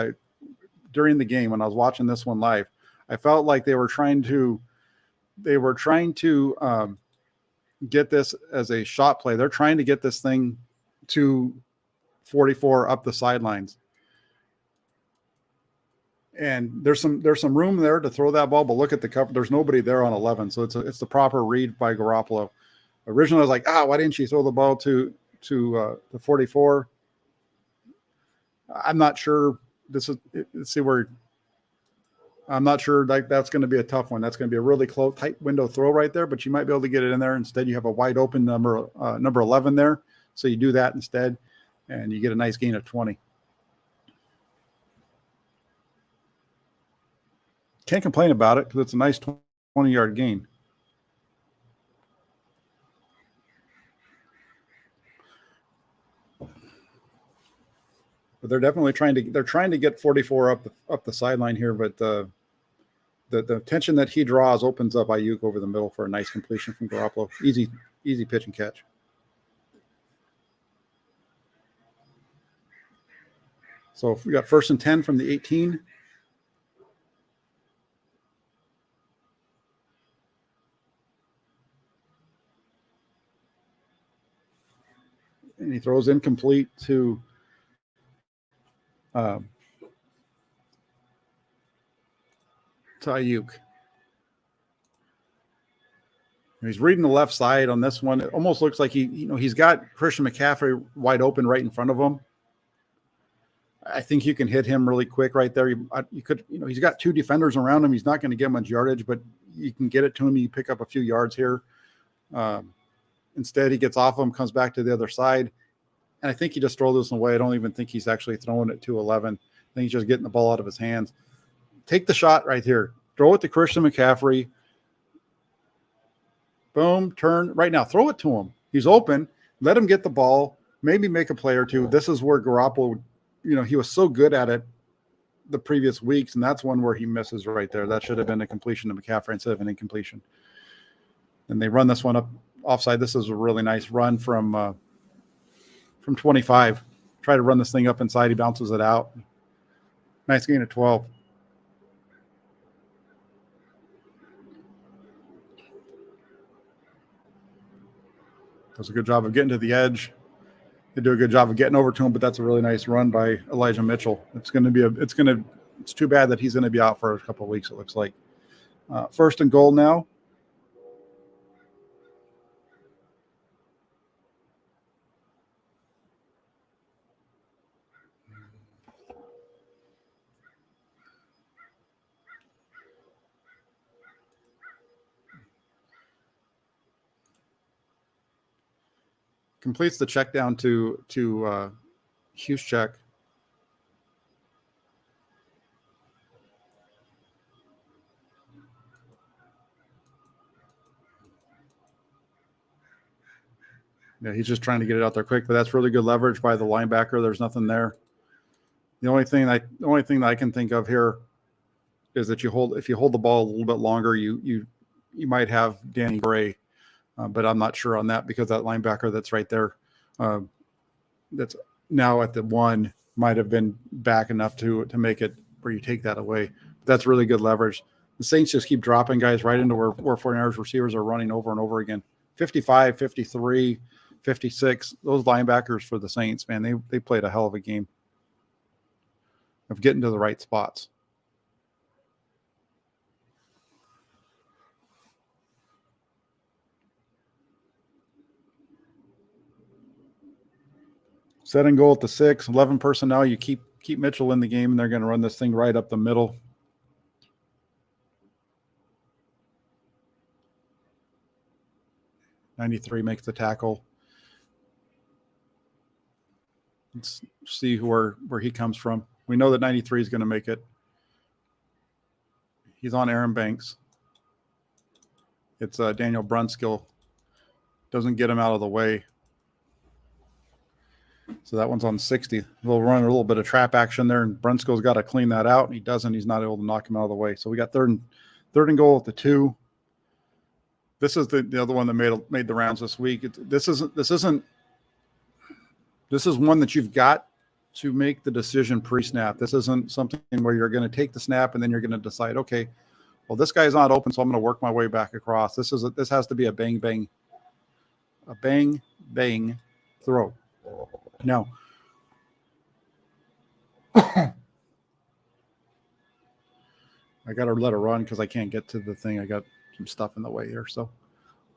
During the game when I was watching this one live, I felt like they were trying to get this as a shot play. They're trying to get this thing to 44 up the sidelines. And there's some room there to throw that ball, but look at the cover. There's nobody there on 11. So it's the proper read by Garoppolo. Originally I was like, why didn't you throw the ball to the 44? I'm not sure. I'm not sure like that's going to be a tough one. That's going to be a really close, tight window throw right there, but you might be able to get it in there. Instead, you have a wide open number 11 there. So you do that instead, and you get a nice gain of 20. Can't complain about it because it's a nice 20-yard gain. But they're definitely trying to get 44 up the sideline here, but the tension that he draws opens up Aiyuk over the middle for a nice completion from Garoppolo. Easy pitch and catch. So we got 1st and 10 from the 18. And he throws incomplete to Aiyuk. He's reading the left side on this one. It almost looks like he's got Christian McCaffrey wide open right in front of him. I think you can hit him really quick right there. You could, he's got 2 defenders around him. He's not going to get much yardage, but you can get it to him. You pick up a few yards here. Instead, he gets off him, comes back to the other side. And I think he just throws this away. I don't even think he's actually throwing it to 11. I think he's just getting the ball out of his hands. Take the shot right here. Throw it to Christian McCaffrey. Boom, turn. Right now, throw it to him. He's open. Let him get the ball. Maybe make a play or two. This is where Garoppolo, he was so good at it the previous weeks, and that's one where he misses right there. That should have been a completion to McCaffrey instead of an incompletion. And they run this one up offside. This is a really nice run from 25. Try to run this thing up inside. He bounces it out. Nice gain of 12. Does a good job of getting to the edge. They do a good job of getting over to him, but that's a really nice run by Elijah Mitchell. It's too bad that he's going to be out for a couple of weeks, it looks like. 1st and goal now. Completes the check down to Juszczyk. Yeah, he's just trying to get it out there quick, but that's really good leverage by the linebacker. There's nothing there. The only thing that I can think of here is that if you hold the ball a little bit longer, you might have Danny Gray, but I'm not sure on that because that linebacker that's right there, that's now at the 1 might have been back enough to make it where you take that away. That's really good leverage. The Saints just keep dropping guys right into where 49ers receivers are running over and over again. 55, 53, 56. Those linebackers for the Saints, man, they played a hell of a game of getting to the right spots. Set and goal at the 6, 11 personnel. You keep Mitchell in the game, and they're going to run this thing right up the middle. 93 makes the tackle. Let's see where he comes from. We know that 93 is going to make it. He's on Aaron Banks. It's Daniel Brunskill. Doesn't get him out of the way. So that one's on 60. We'll run a little bit of trap action there, and Brunskill's got to clean that out, and he doesn't. He's not able to knock him out of the way. So we got third and goal at the 2. This is the other one that made the rounds this week. This is one that you've got to make the decision pre-snap. This isn't something where you're going to take the snap and then you're going to decide, okay, well, this guy's not open, so I'm going to work my way back across. This has to be a bang bang throw. Now, I got to let it run because I can't get to the thing. I got some stuff in the way here, so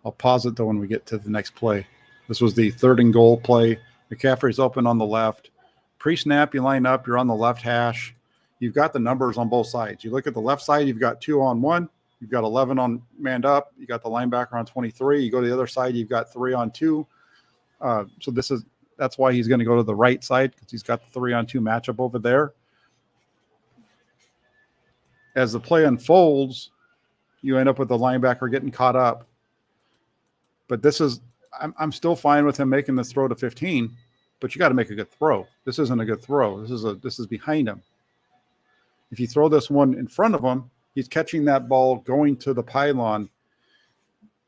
I'll pause it though when we get to the next play. This was the 3rd and goal play. McCaffrey's open on the left. Pre-snap, you line up. You're on the left hash. You've got the numbers on both sides. You look at the left side, you've got 2 on 1. You've got 11 on manned up. You got the linebacker on 23. You go to the other side, you've got 3 on 2. So that's why he's going to go to the right side, because he's got the 3-on-2 matchup over there. As the play unfolds, you end up with the linebacker getting caught up. But I'm still fine with him making this throw to 15, but you got to make a good throw. This isn't a good throw. This is behind him. If you throw this one in front of him, he's catching that ball going to the pylon.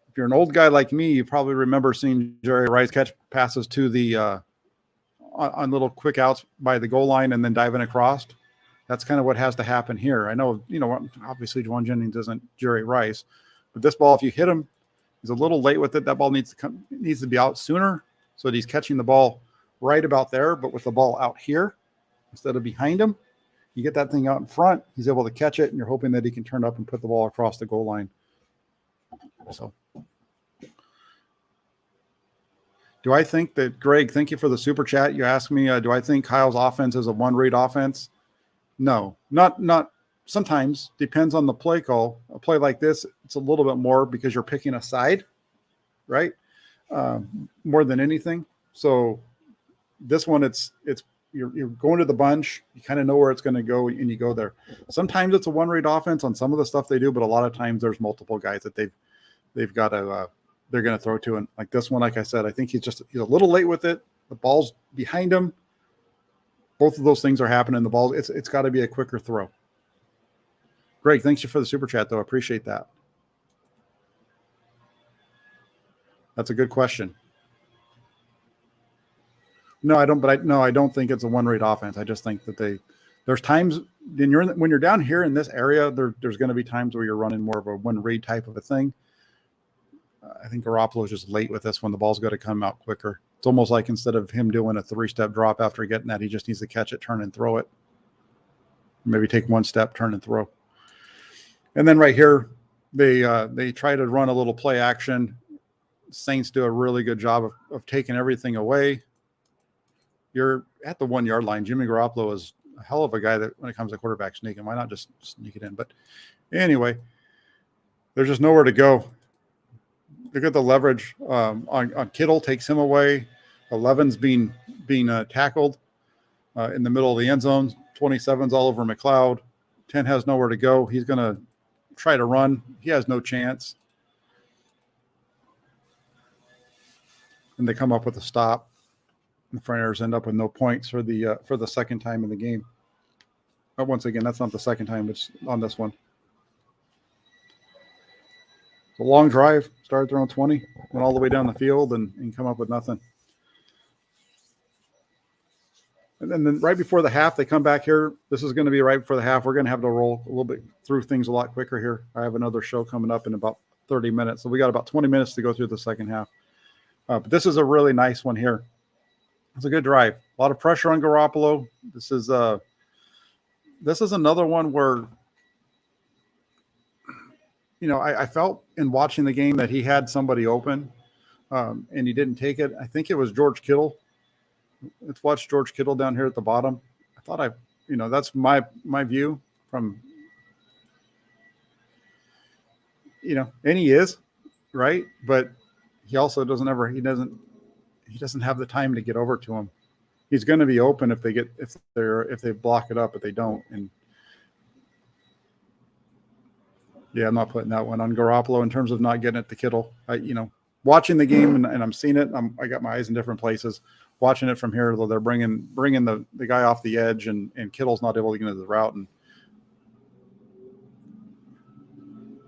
If you're an old guy like me, you probably remember seeing Jerry Rice catch passes to the on little quick outs by the goal line and then diving across. That's kind of what has to happen here. I know, obviously Jauan Jennings isn't Jerry Rice, but this ball, if you hit him, he's a little late with it. That ball needs to be out sooner, so that he's catching the ball right about there, but with the ball out here instead of behind him. You get that thing out in front, he's able to catch it, and you're hoping that he can turn up and put the ball across the goal line. So, do I think that, Greg, thank you for the super chat. You asked me, do I think Kyle's offense is a one-read offense? No, not sometimes. Depends on the play call. A play like this, it's a little bit more because you're picking a side, right? More than anything. So this one, you're going to the bunch. You kind of know where it's going to go, and you go there. Sometimes it's a one-read offense on some of the stuff they do, but a lot of times there's multiple guys that they've got to they're going to throw to. And like this one, like I said, I think he's a little late with it. The ball's behind him. Both of those things are happening. The ball, it's got to be a quicker throw. Greg, thanks you for the super chat, though. I appreciate that. That's a good question. No, I don't. But I don't think it's a one-rate offense. I just think that there's times when you're down here in this area, there's going to be times where you're running more of a one-rate type of a thing. I think Garoppolo is just late with this one. The ball's got to come out quicker. It's almost like instead of him doing a 3-step drop after getting that, he just needs to catch it, turn and throw it. Maybe take 1 step, turn and throw. And then right here, they try to run a little play action. Saints do a really good job of taking everything away. You're at the 1-yard line. Jimmy Garoppolo is a hell of a guy that when it comes to quarterback sneaking, why not just sneak it in? But anyway, there's just nowhere to go. Look at the leverage on Kittle, takes him away. 11's being tackled in the middle of the end zone. 27's all over McLeod. 10 has nowhere to go. He's going to try to run. He has no chance. And they come up with a stop. The Friars end up with no points for the second time in the game. But once again, that's not the second time. It's on this one. It's a long drive. Started their own 20, went all the way down the field and come up with nothing. And then right before the half, they come back here. This is going to be right before the half. We're going to have to roll a little bit through things a lot quicker here. I have another show coming up in about 30 minutes. So we got about 20 minutes to go through the second half. But this is a really nice one here. It's a good drive. A lot of pressure on Garoppolo. This is another one where, I felt in watching the game that he had somebody open and he didn't take it. I think it was George Kittle. Let's watch George Kittle down here at the bottom. I thought that's my view from, and he is, right? But he also doesn't have the time to get over to him. He's going to be open if they block it up, but they don't. And yeah, I'm not putting that one on Garoppolo in terms of not getting it to Kittle. Watching the game and I'm seeing it. I got my eyes in different places. Watching it from here, though, they're bringing the guy off the edge, and Kittle's not able to get into the route. And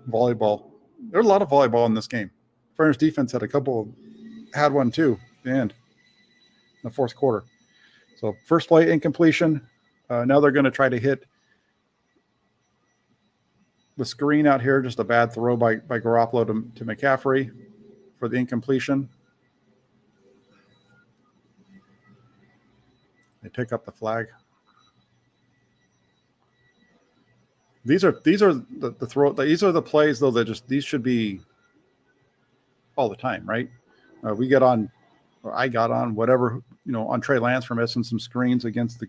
volleyball. There's a lot of volleyball in this game. Fernand's defense had one too at the end, in the fourth quarter. So first play incompletion. Now they're going to try to hit the screen out here. Just a bad throw by Garoppolo to McCaffrey for the incompletion. They pick up the flag. These are the throw. These are the plays though that these should be all the time, right? We get on, or I got on, whatever, on Trey Lance for missing some screens against the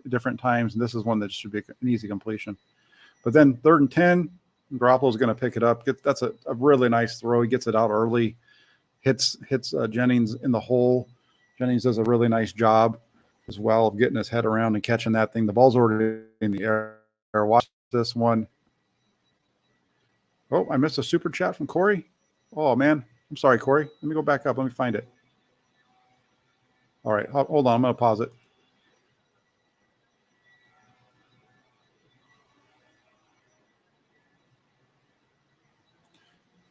different times, and this is one that should be an easy completion. But then 3rd and 10, Garoppolo's going to pick it up. That's a really nice throw. He gets it out early, hits Jennings in the hole. Jennings does a really nice job as well of getting his head around and catching that thing. The ball's already in the air. Watch this one. Oh, I missed a super chat from Corey. Oh, man. I'm sorry, Corey. Let me go back up. Let me find it. All right. Hold on. I'm going to pause it.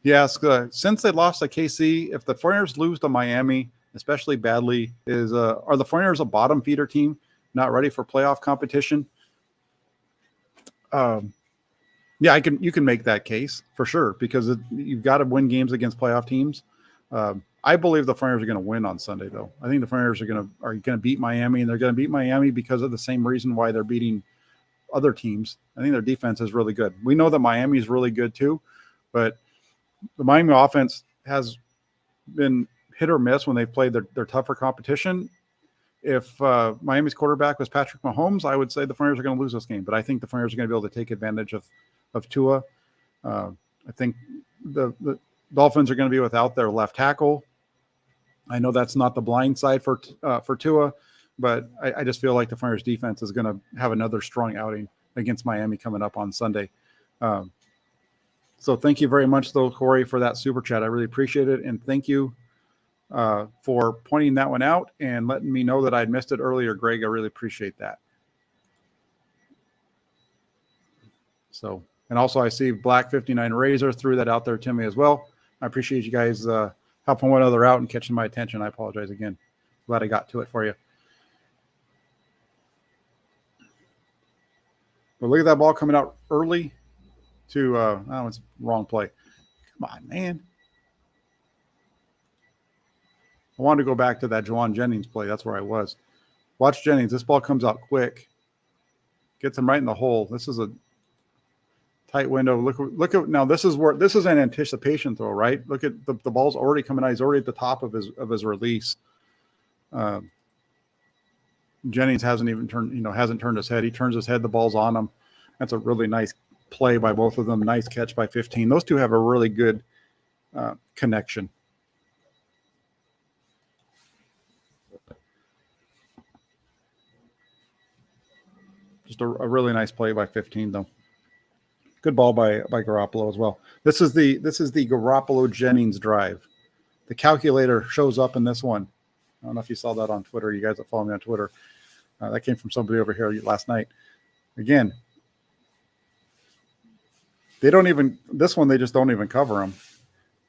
Yes. Since they lost to KC, if the 49ers lose to Miami, especially badly, are the 49ers a bottom feeder team, not ready for playoff competition? Yeah, you can make that case for sure, because you've got to win games against playoff teams. I believe the 49ers are going to win on Sunday, though. I think the 49ers are going to beat Miami, and they're going to beat Miami because of the same reason why they're beating other teams. I think their defense is really good. We know that Miami is really good too, but the Miami offense has been hit or miss when they've played their tougher competition. If Miami's quarterback was Patrick Mahomes, I would say the 49ers are going to lose this game, but I think the 49ers are going to be able to take advantage of Tua. I think the Dolphins are going to be without their left tackle. I know that's not the blind side for Tua, but I just feel like the 49ers defense is going to have another strong outing against Miami coming up on Sunday. So thank you very much, though, Corey, for that super chat. I really appreciate it, and thank you for pointing that one out and letting me know that I'd missed it earlier, Greg. I really appreciate that. So, and also I see Black 59 Razor threw that out there to me as well. I appreciate you guys helping one another out and catching my attention. I apologize again. Glad I got to it for you. But look at that ball coming out early to it's wrong play. Come on, man. I wanted to go back to that Jauan Jennings play. That's where I was. Watch Jennings. This ball comes out quick. Gets him right in the hole. This is a tight window. Look at now. This is an anticipation throw, right? Look at the ball's already coming out. He's already at the top of his release. Jennings hasn't turned his head. He turns his head. The ball's on him. That's a really nice play by both of them. Nice catch by 15. Those two have a really good connection. Just a really nice play by 15, though. Good ball by Garoppolo as well. This is the Garoppolo Jennings drive. The calculator shows up in this one. I don't know if you saw that on Twitter. You guys that follow me on Twitter. That came from somebody over here last night. Again, they just don't even cover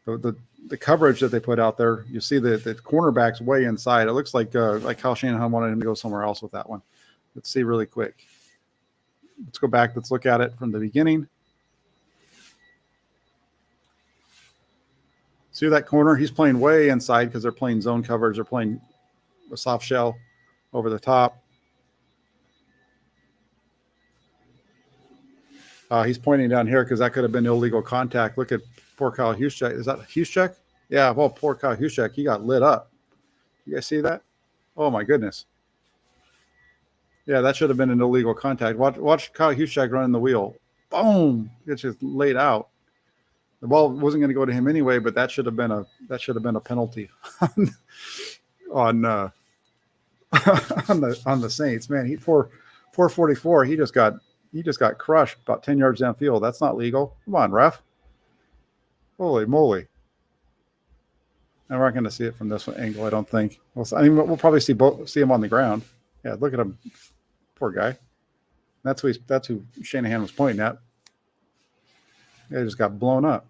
them. The coverage that they put out there, you see the cornerback's way inside. It looks like Kyle Shanahan wanted him to go somewhere else with that one. Let's see really quick. Let's go back. Let's look at it from the beginning. See that corner? He's playing way inside because they're playing zone coverage. They're playing a soft shell over the top. He's pointing down here because that could have been illegal contact. Look at poor Kyle Juszczyk. Is that Juszczyk? Yeah, well, poor Kyle Juszczyk. He got lit up. You guys see that? Oh, my goodness. Yeah, that should have been an illegal contact. Watch Kyle Juszczyk running the wheel. Boom! It's just laid out. The ball wasn't going to go to him anyway, but that should have been a penalty on on the Saints. Man, he 444. He just got crushed about 10 yards downfield. That's not legal. Come on, ref. Holy moly. And we're not going to see it from this angle, I don't think. We'll probably see him on the ground. Yeah, look at him. Poor guy. That's who Shanahan was pointing at. He just got blown up.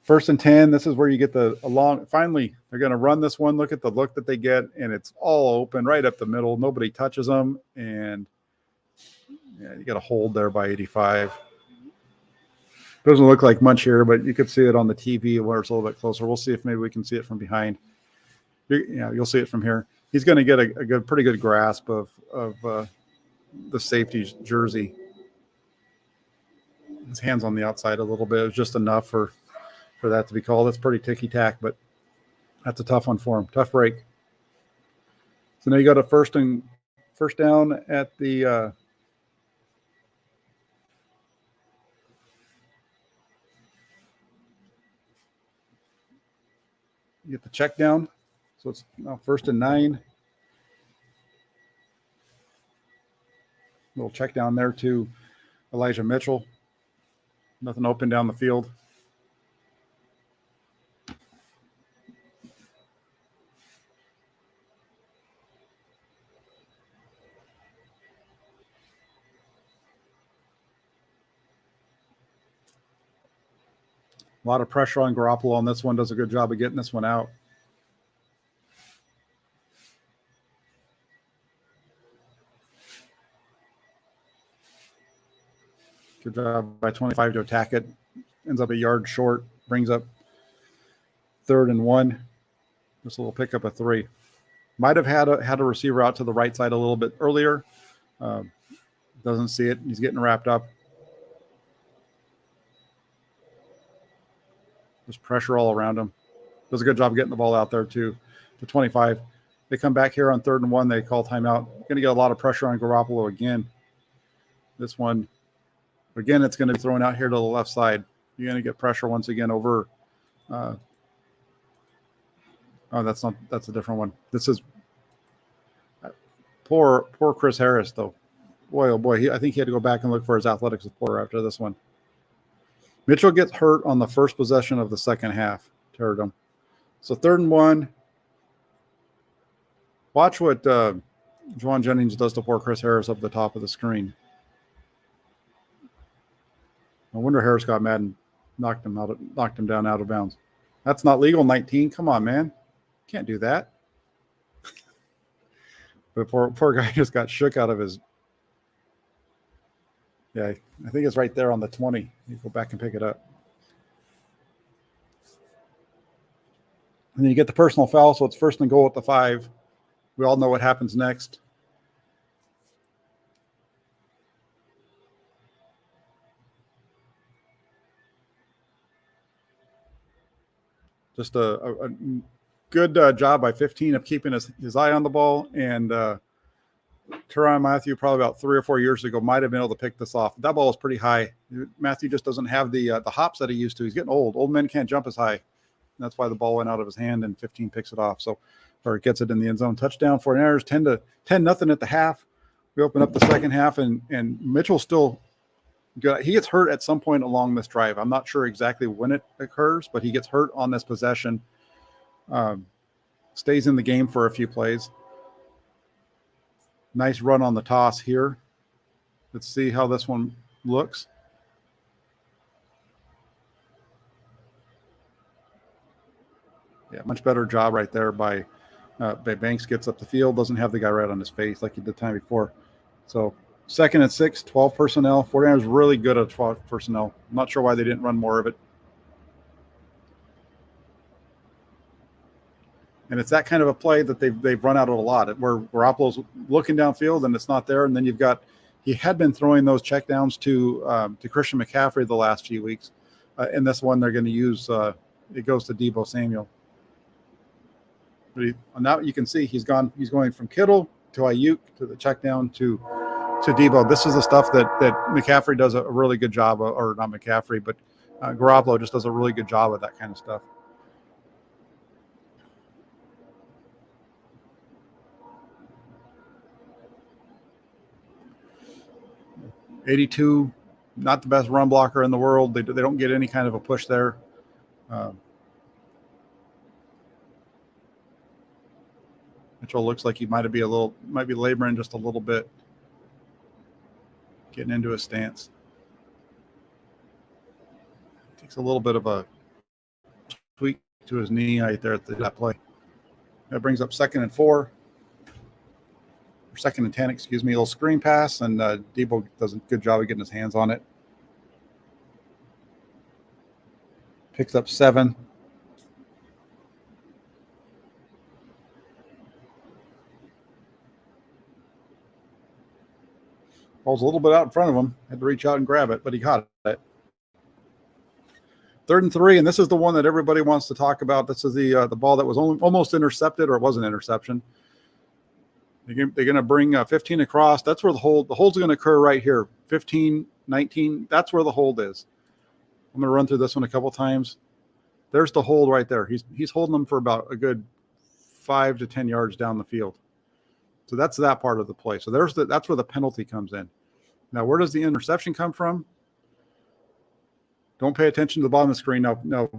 1st and 10. This is where you get the long. Finally, they're going to run this one. Look at the look that they get, and it's all open right up the middle. Nobody touches them, and yeah, you got a hold there by 85. Doesn't look like much here, but you could see it on the TV where it's a little bit closer. We'll see if maybe we can see it from behind. You'll see it from here. He's going to get a pretty good grasp of the safety's jersey. His hand's on the outside a little bit. It was just enough for that to be called. It's pretty ticky-tack, but that's a tough one for him. Tough break. So now you got a first down at the you get the check down. So it's now 1st and 9. Little check down there to Elijah Mitchell. Nothing open down the field. A lot of pressure on Garoppolo on this one. Does a good job of getting this one out. Good job by 25 to attack it. Ends up a yard short. Brings up 3rd and 1. This little pickup of 3. Might have had a receiver out to the right side a little bit earlier. Doesn't see it. He's getting wrapped up. There's pressure all around him. Does a good job of getting the ball out there to 25. They come back here on 3rd and 1. They call timeout. Going to get a lot of pressure on Garoppolo again. This one, again, it's going to be thrown out here to the left side. You're going to get pressure once again over. That's a different one. This is poor Chris Harris, though. Boy, oh boy. I think he had to go back and look for his athletics report after this one. Mitchell gets hurt on the first possession of the second half. Teared him. So 3rd and 1. Watch what Juwan Jennings does to poor Chris Harris up the top of the screen. No wonder Harris got mad and knocked him down out of bounds. That's not legal. 19. Come on, man. Can't do that. But poor guy just got shook out of his. Yeah, I think it's right there on the 20. You go back and pick it up. And then you get the personal foul, so it's 1st and goal at the 5. We all know what happens next. Just a good job by 15 of keeping his eye on the ball. And Tyrann Mathieu, probably about 3 or 4 years ago, might have been able to pick this off. That ball was pretty high. Mathieu just doesn't have the hops that he used to. He's getting old. Old men can't jump as high. And that's why the ball went out of his hand, and 15 picks it off. Or gets it in the end zone. Touchdown, 49ers, 10-0 at the half. We open up the second half, and Mitchell still good. He gets hurt at some point along this drive. I'm not sure exactly when it occurs, but he gets hurt on this possession. Stays in the game for a few plays. Nice run on the toss here. Let's see how this one looks. Yeah, much better job right there by Banks. Gets up the field, doesn't have the guy right on his face like he did the time before. So 2nd and 6, 12 personnel. 49ers really good at 12 personnel. I'm not sure why they didn't run more of it. And it's that kind of a play that they've run out of a lot, where Garoppolo's looking downfield and it's not there. And then he had been throwing those checkdowns to Christian McCaffrey the last few weeks. In this one, they're going to use it goes to Deebo Samuel. But now you can see he's going from Kittle to Ayuk to the check down to to Debo. This is the stuff that McCaffrey does a really good job of, or not McCaffrey, but Garoppolo just does a really good job of that kind of stuff. $82, not the best run blocker in the world. They don't get any kind of a push there. Mitchell looks like he might be laboring just a little bit, getting into his stance. Takes a little bit of a tweak to his knee right there at that play. That brings up 2nd and 4. Or 2nd and 10, excuse me. A little screen pass, and Debo does a good job of getting his hands on it. Picks up 7. Ball's a little bit out in front of him. Had to reach out and grab it, but he caught it. 3rd and 3, and this is the one that everybody wants to talk about. This is the ball that was almost intercepted, or it was an interception. They're going to bring 15 across. That's where the hold's going to occur right here. 15, 19, that's where the hold is. I'm going to run through this one a couple times. There's the hold right there. He's holding them for about a good 5 to 10 yards down the field. So that's that part of the play. So that's where the penalty comes in. Now, where does the interception come from? Don't pay attention to the bottom of the screen. No.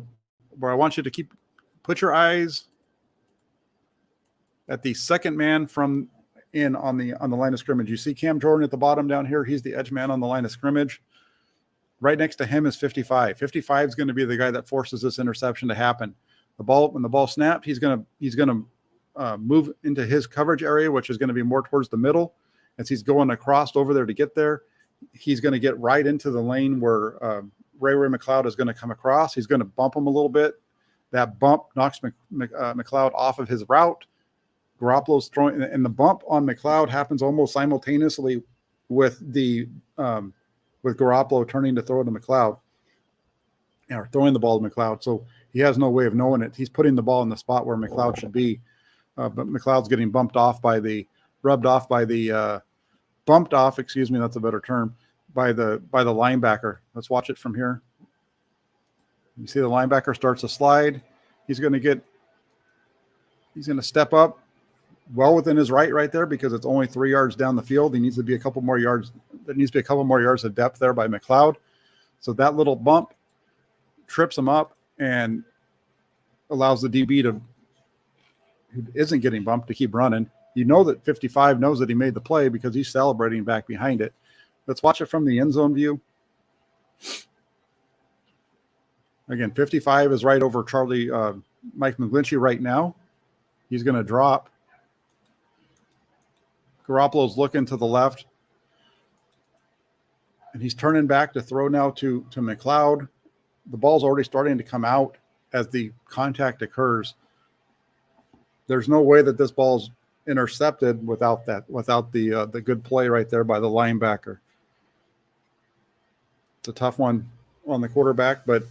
Where I want you to put your eyes at the second man from in on the line of scrimmage. You see Cam Jordan at the bottom down here. He's the edge man on the line of scrimmage. Right next to him is 55. 55 is going to be the guy that forces this interception to happen. When the ball snapped, he's going to move into his coverage area, which is going to be more towards the middle. As he's going across over there to get there, he's going to get right into the lane where Ray McCloud is going to come across. He's going to bump him a little bit. That bump knocks McCloud off of his route. Garoppolo's throwing, and the bump on McCloud happens almost simultaneously with Garoppolo turning to throw to McCloud, or throwing the ball to McCloud. So he has no way of knowing it. He's putting the ball in the spot where McCloud should be, but McCloud's getting bumped off. Excuse me, that's a better term, by the linebacker. Let's watch it from here. You see the linebacker starts to slide. He's going to step up well within his right there, because it's only 3 yards down the field. He needs to be a couple more yards. There needs to be a couple more yards of depth there by McCloud. So that little bump trips him up and allows the DB who isn't getting bumped to keep running. You know that 55 knows that he made the play because he's celebrating back behind it. Let's watch it from the end zone view. Again, 55 is right over Mike McGlinchey right now. He's going to drop. Garoppolo's looking to the left, and he's turning back to throw now to McCloud. The ball's already starting to come out as the contact occurs. There's no way that this ball's intercepted without the good play right there by the linebacker. It's a tough one on the quarterback, but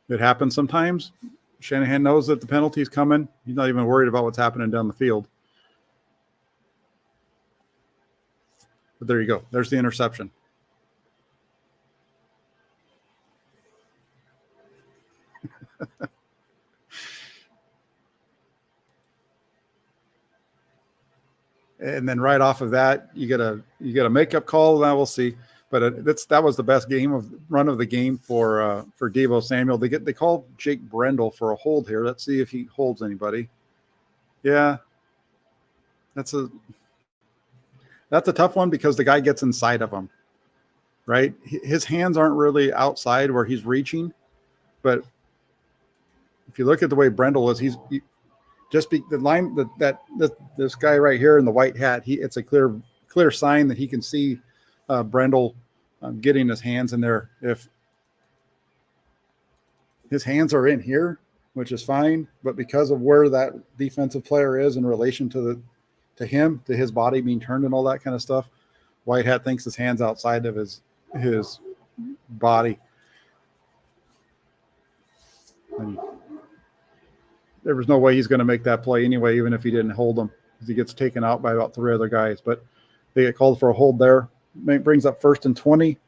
it happens sometimes. Shanahan knows that the penalty is coming. He's not even worried about what's happening down the field. But there you go. There's the interception. And then right off of that, you get a makeup call. Now we'll see. But that was the best run of the game for Deebo Samuel. They called Jake Brendel for a hold here. Let's see if he holds anybody. Yeah, that's a tough one because the guy gets inside of him, right? His hands aren't really outside where he's reaching, but if you look at the way Brendel is, this guy right here in the white hat. It's a clear sign that he can see Brendel getting his hands in there. If his hands are in here, which is fine, but because of where that defensive player is in relation to his body being turned and all that kind of stuff, white hat thinks his hands outside of his body. And there was no way he's going to make that play anyway, even if he didn't hold him, because he gets taken out by about 3 other guys. But They get called for a hold there. Brings up 1st and 20.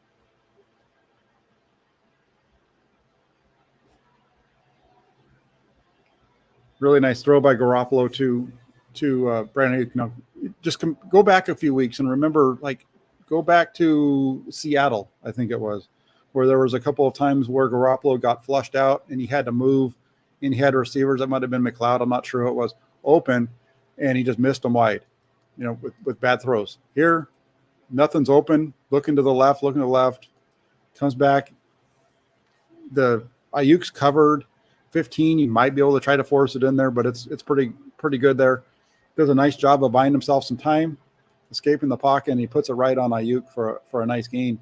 Really nice throw by Garoppolo to Brandon Aiyuk. Now, just go back a few weeks and remember, like, go back to Seattle, I think it was, where there was a couple of times where Garoppolo got flushed out and he had to move, and he had receivers, that might have been McLeod, I'm not sure who it was, open, and he just missed them wide, with bad throws. Here, nothing's open, looking to the left, comes back. The Ayuk's covered 15. You might be able to try to force it in there, but it's pretty good there. Does a nice job of buying himself some time, escaping the pocket, and he puts it right on Ayuk for a nice gain.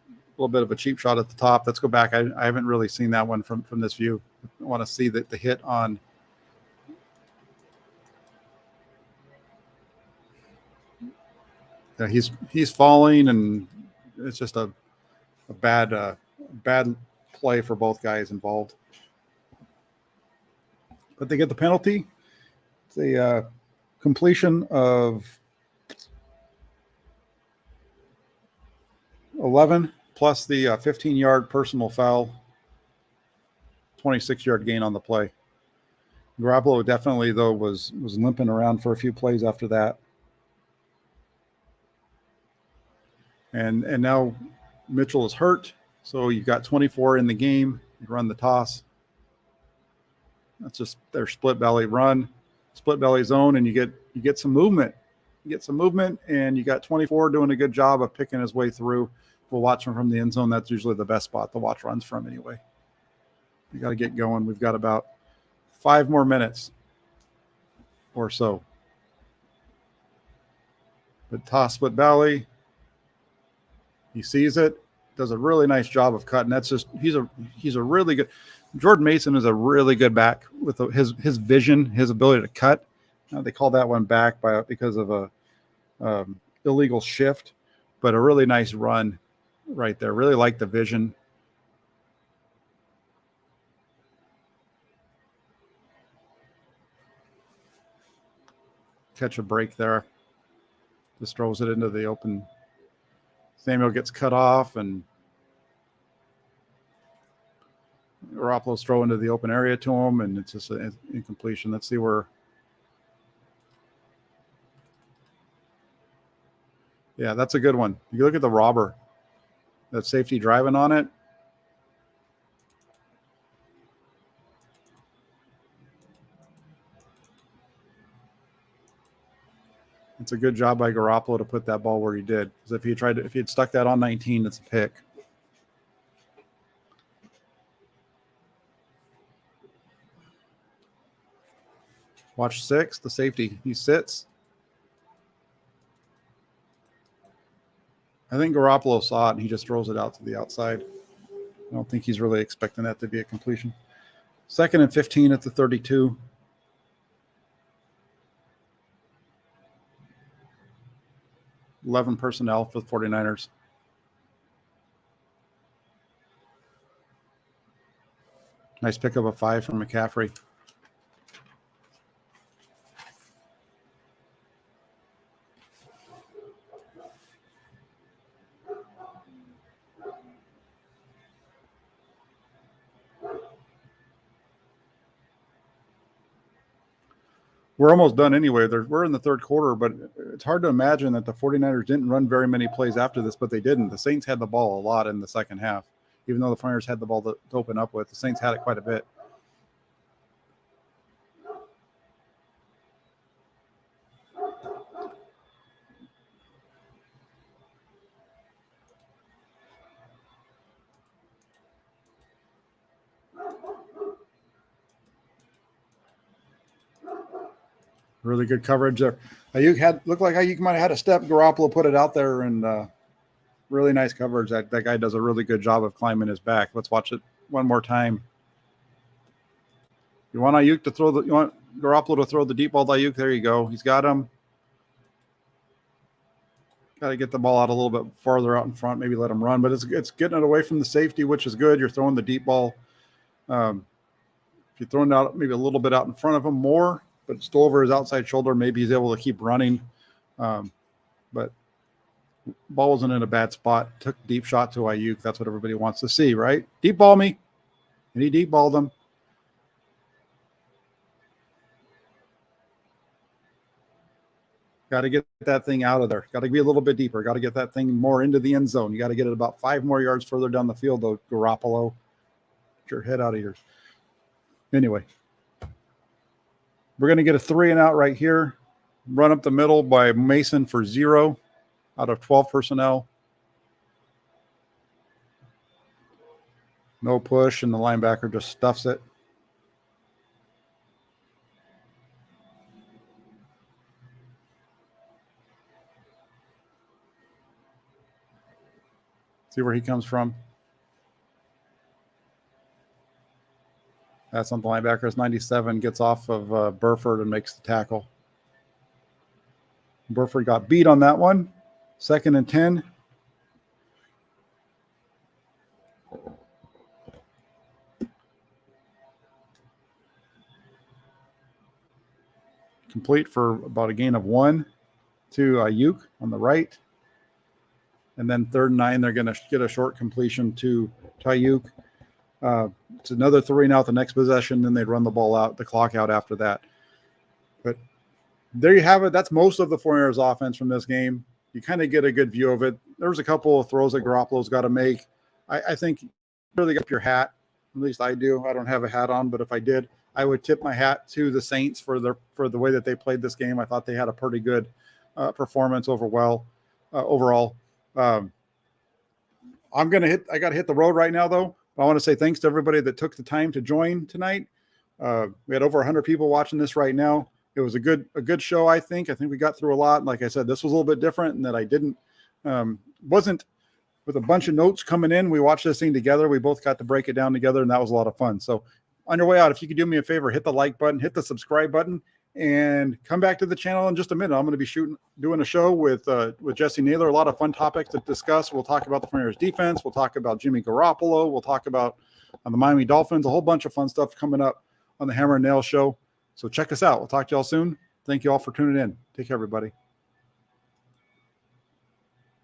A little bit of a cheap shot at the top. Let's go back. I haven't really seen that one from this view. I want to see the hit on. Yeah, he's falling, and it's just a bad play for both guys involved. But they get the penalty. It's a completion of 11 plus the 15-yard personal foul, 26-yard gain on the play. Garoppolo definitely, though, was limping around for a few plays after that. And now Mitchell is hurt, so you've got 24 in the game. You run the toss. That's just their split belly run, split belly zone, and you get some movement. You get some movement, and you got 24 doing a good job of picking his way through. We'll watch him from the end zone. That's usually the best spot to watch runs from anyway. We got to get going. We've got about 5 more minutes or so. But toss split belly. He sees it, does a really nice job of cutting. That's just he's a really good. Jordan Mason is a really good back with his vision, his ability to cut. They call that one back because of a illegal shift, but a really nice run right there. Really like the vision. Catch a break there. Just throws it into the open. Samuel gets cut off, and Garoppolo's throw into the open area to him, and it's just an incompletion. Let's see where. Yeah, that's a good one. You look at the robber, that safety driving on it. It's a good job by Garoppolo to put that ball where he did. Because if he had stuck that on 19, it's a pick. Watch 6, the safety. He sits. I think Garoppolo saw it, and he just throws it out to the outside. I don't think he's really expecting that to be a completion. 2nd and 15 at the 32. $11 personnel for the 49ers. Nice pickup of 5 from McCaffrey. We're almost done anyway. We're in the third quarter, but it's hard to imagine that the 49ers didn't run very many plays after this, but they didn't. The Saints had the ball a lot in the second half. Even though the 49ers had the ball to open up with, the Saints had it quite a bit. Really good coverage there. Looked like Ayuk might have had a step. Garoppolo put it out there, and really nice coverage. That guy does a really good job of climbing his back. Let's watch it one more time. You want Ayuk to you want Garoppolo to throw the deep ball to Ayuk. There you go. He's got him. Got to get the ball out a little bit farther out in front. Maybe let him run, but it's getting it away from the safety, which is good. You're throwing the deep ball. If you throw it out maybe a little bit out in front, maybe let him run, but it's getting it away from the safety, which is good. You're throwing the deep ball. Maybe let him run, but it's getting it away from the safety, which is good. You're throwing the deep ball. If you throw it out maybe a little bit out in front of him more, but still over his outside shoulder, maybe he's able to keep running. but ball wasn't in a bad spot. Took a deep shot to Aiyuk. That's what everybody wants to see, right? Deep ball me. And he deep balled him. Got to get that thing out of there. Got to be a little bit deeper. Got to get that thing more into the end zone. You got to get it about 5 more yards further down the field, though, Garoppolo. Get your head out of here. Anyway, we're going to get a 3 and out right here. Run up the middle by Mason for 0 out of 12 personnel. No push, and the linebacker just stuffs it. See where he comes from. That's on the linebacker. It's 97, gets off of Burford and makes the tackle. Burford got beat on that one. 2nd and 10. Complete for about a gain of 1 to Aiyuk on the right. And then 3rd and 9, they're going to get a short completion to Aiyuk. It's another 3 and out the next possession. Then they'd run the ball out, the clock out after that. But there you have it. That's most of the 49ers offense from this game. You kind of get a good view of it. There was a couple of throws that Garoppolo's got to make. I think you really got your hat. At least I do. I don't have a hat on, but if I did, I would tip my hat to the Saints for the way that they played this game. I thought they had a pretty good performance overall. I got to hit the road right now, though. I want to say thanks to everybody that took the time to join tonight. We had over 100 people watching this right now. It was a good show, I think. I think we got through a lot. Like I said, this was a little bit different in that I wasn't with a bunch of notes coming in. We watched this thing together. We both got to break it down together, and that was a lot of fun. So on your way out, if you could do me a favor, hit the like button, hit the subscribe button, and come back to the channel in just a minute. I'm going to be doing a show with Jesse Naylor. A lot of fun topics to discuss. We'll talk about the 49ers defense. We'll talk about Jimmy Garoppolo. We'll talk about the Miami Dolphins. A whole bunch of fun stuff coming up on the Hammer and Nail show. So check us out. We'll talk to y'all soon. Thank you all for tuning in. Take care, everybody.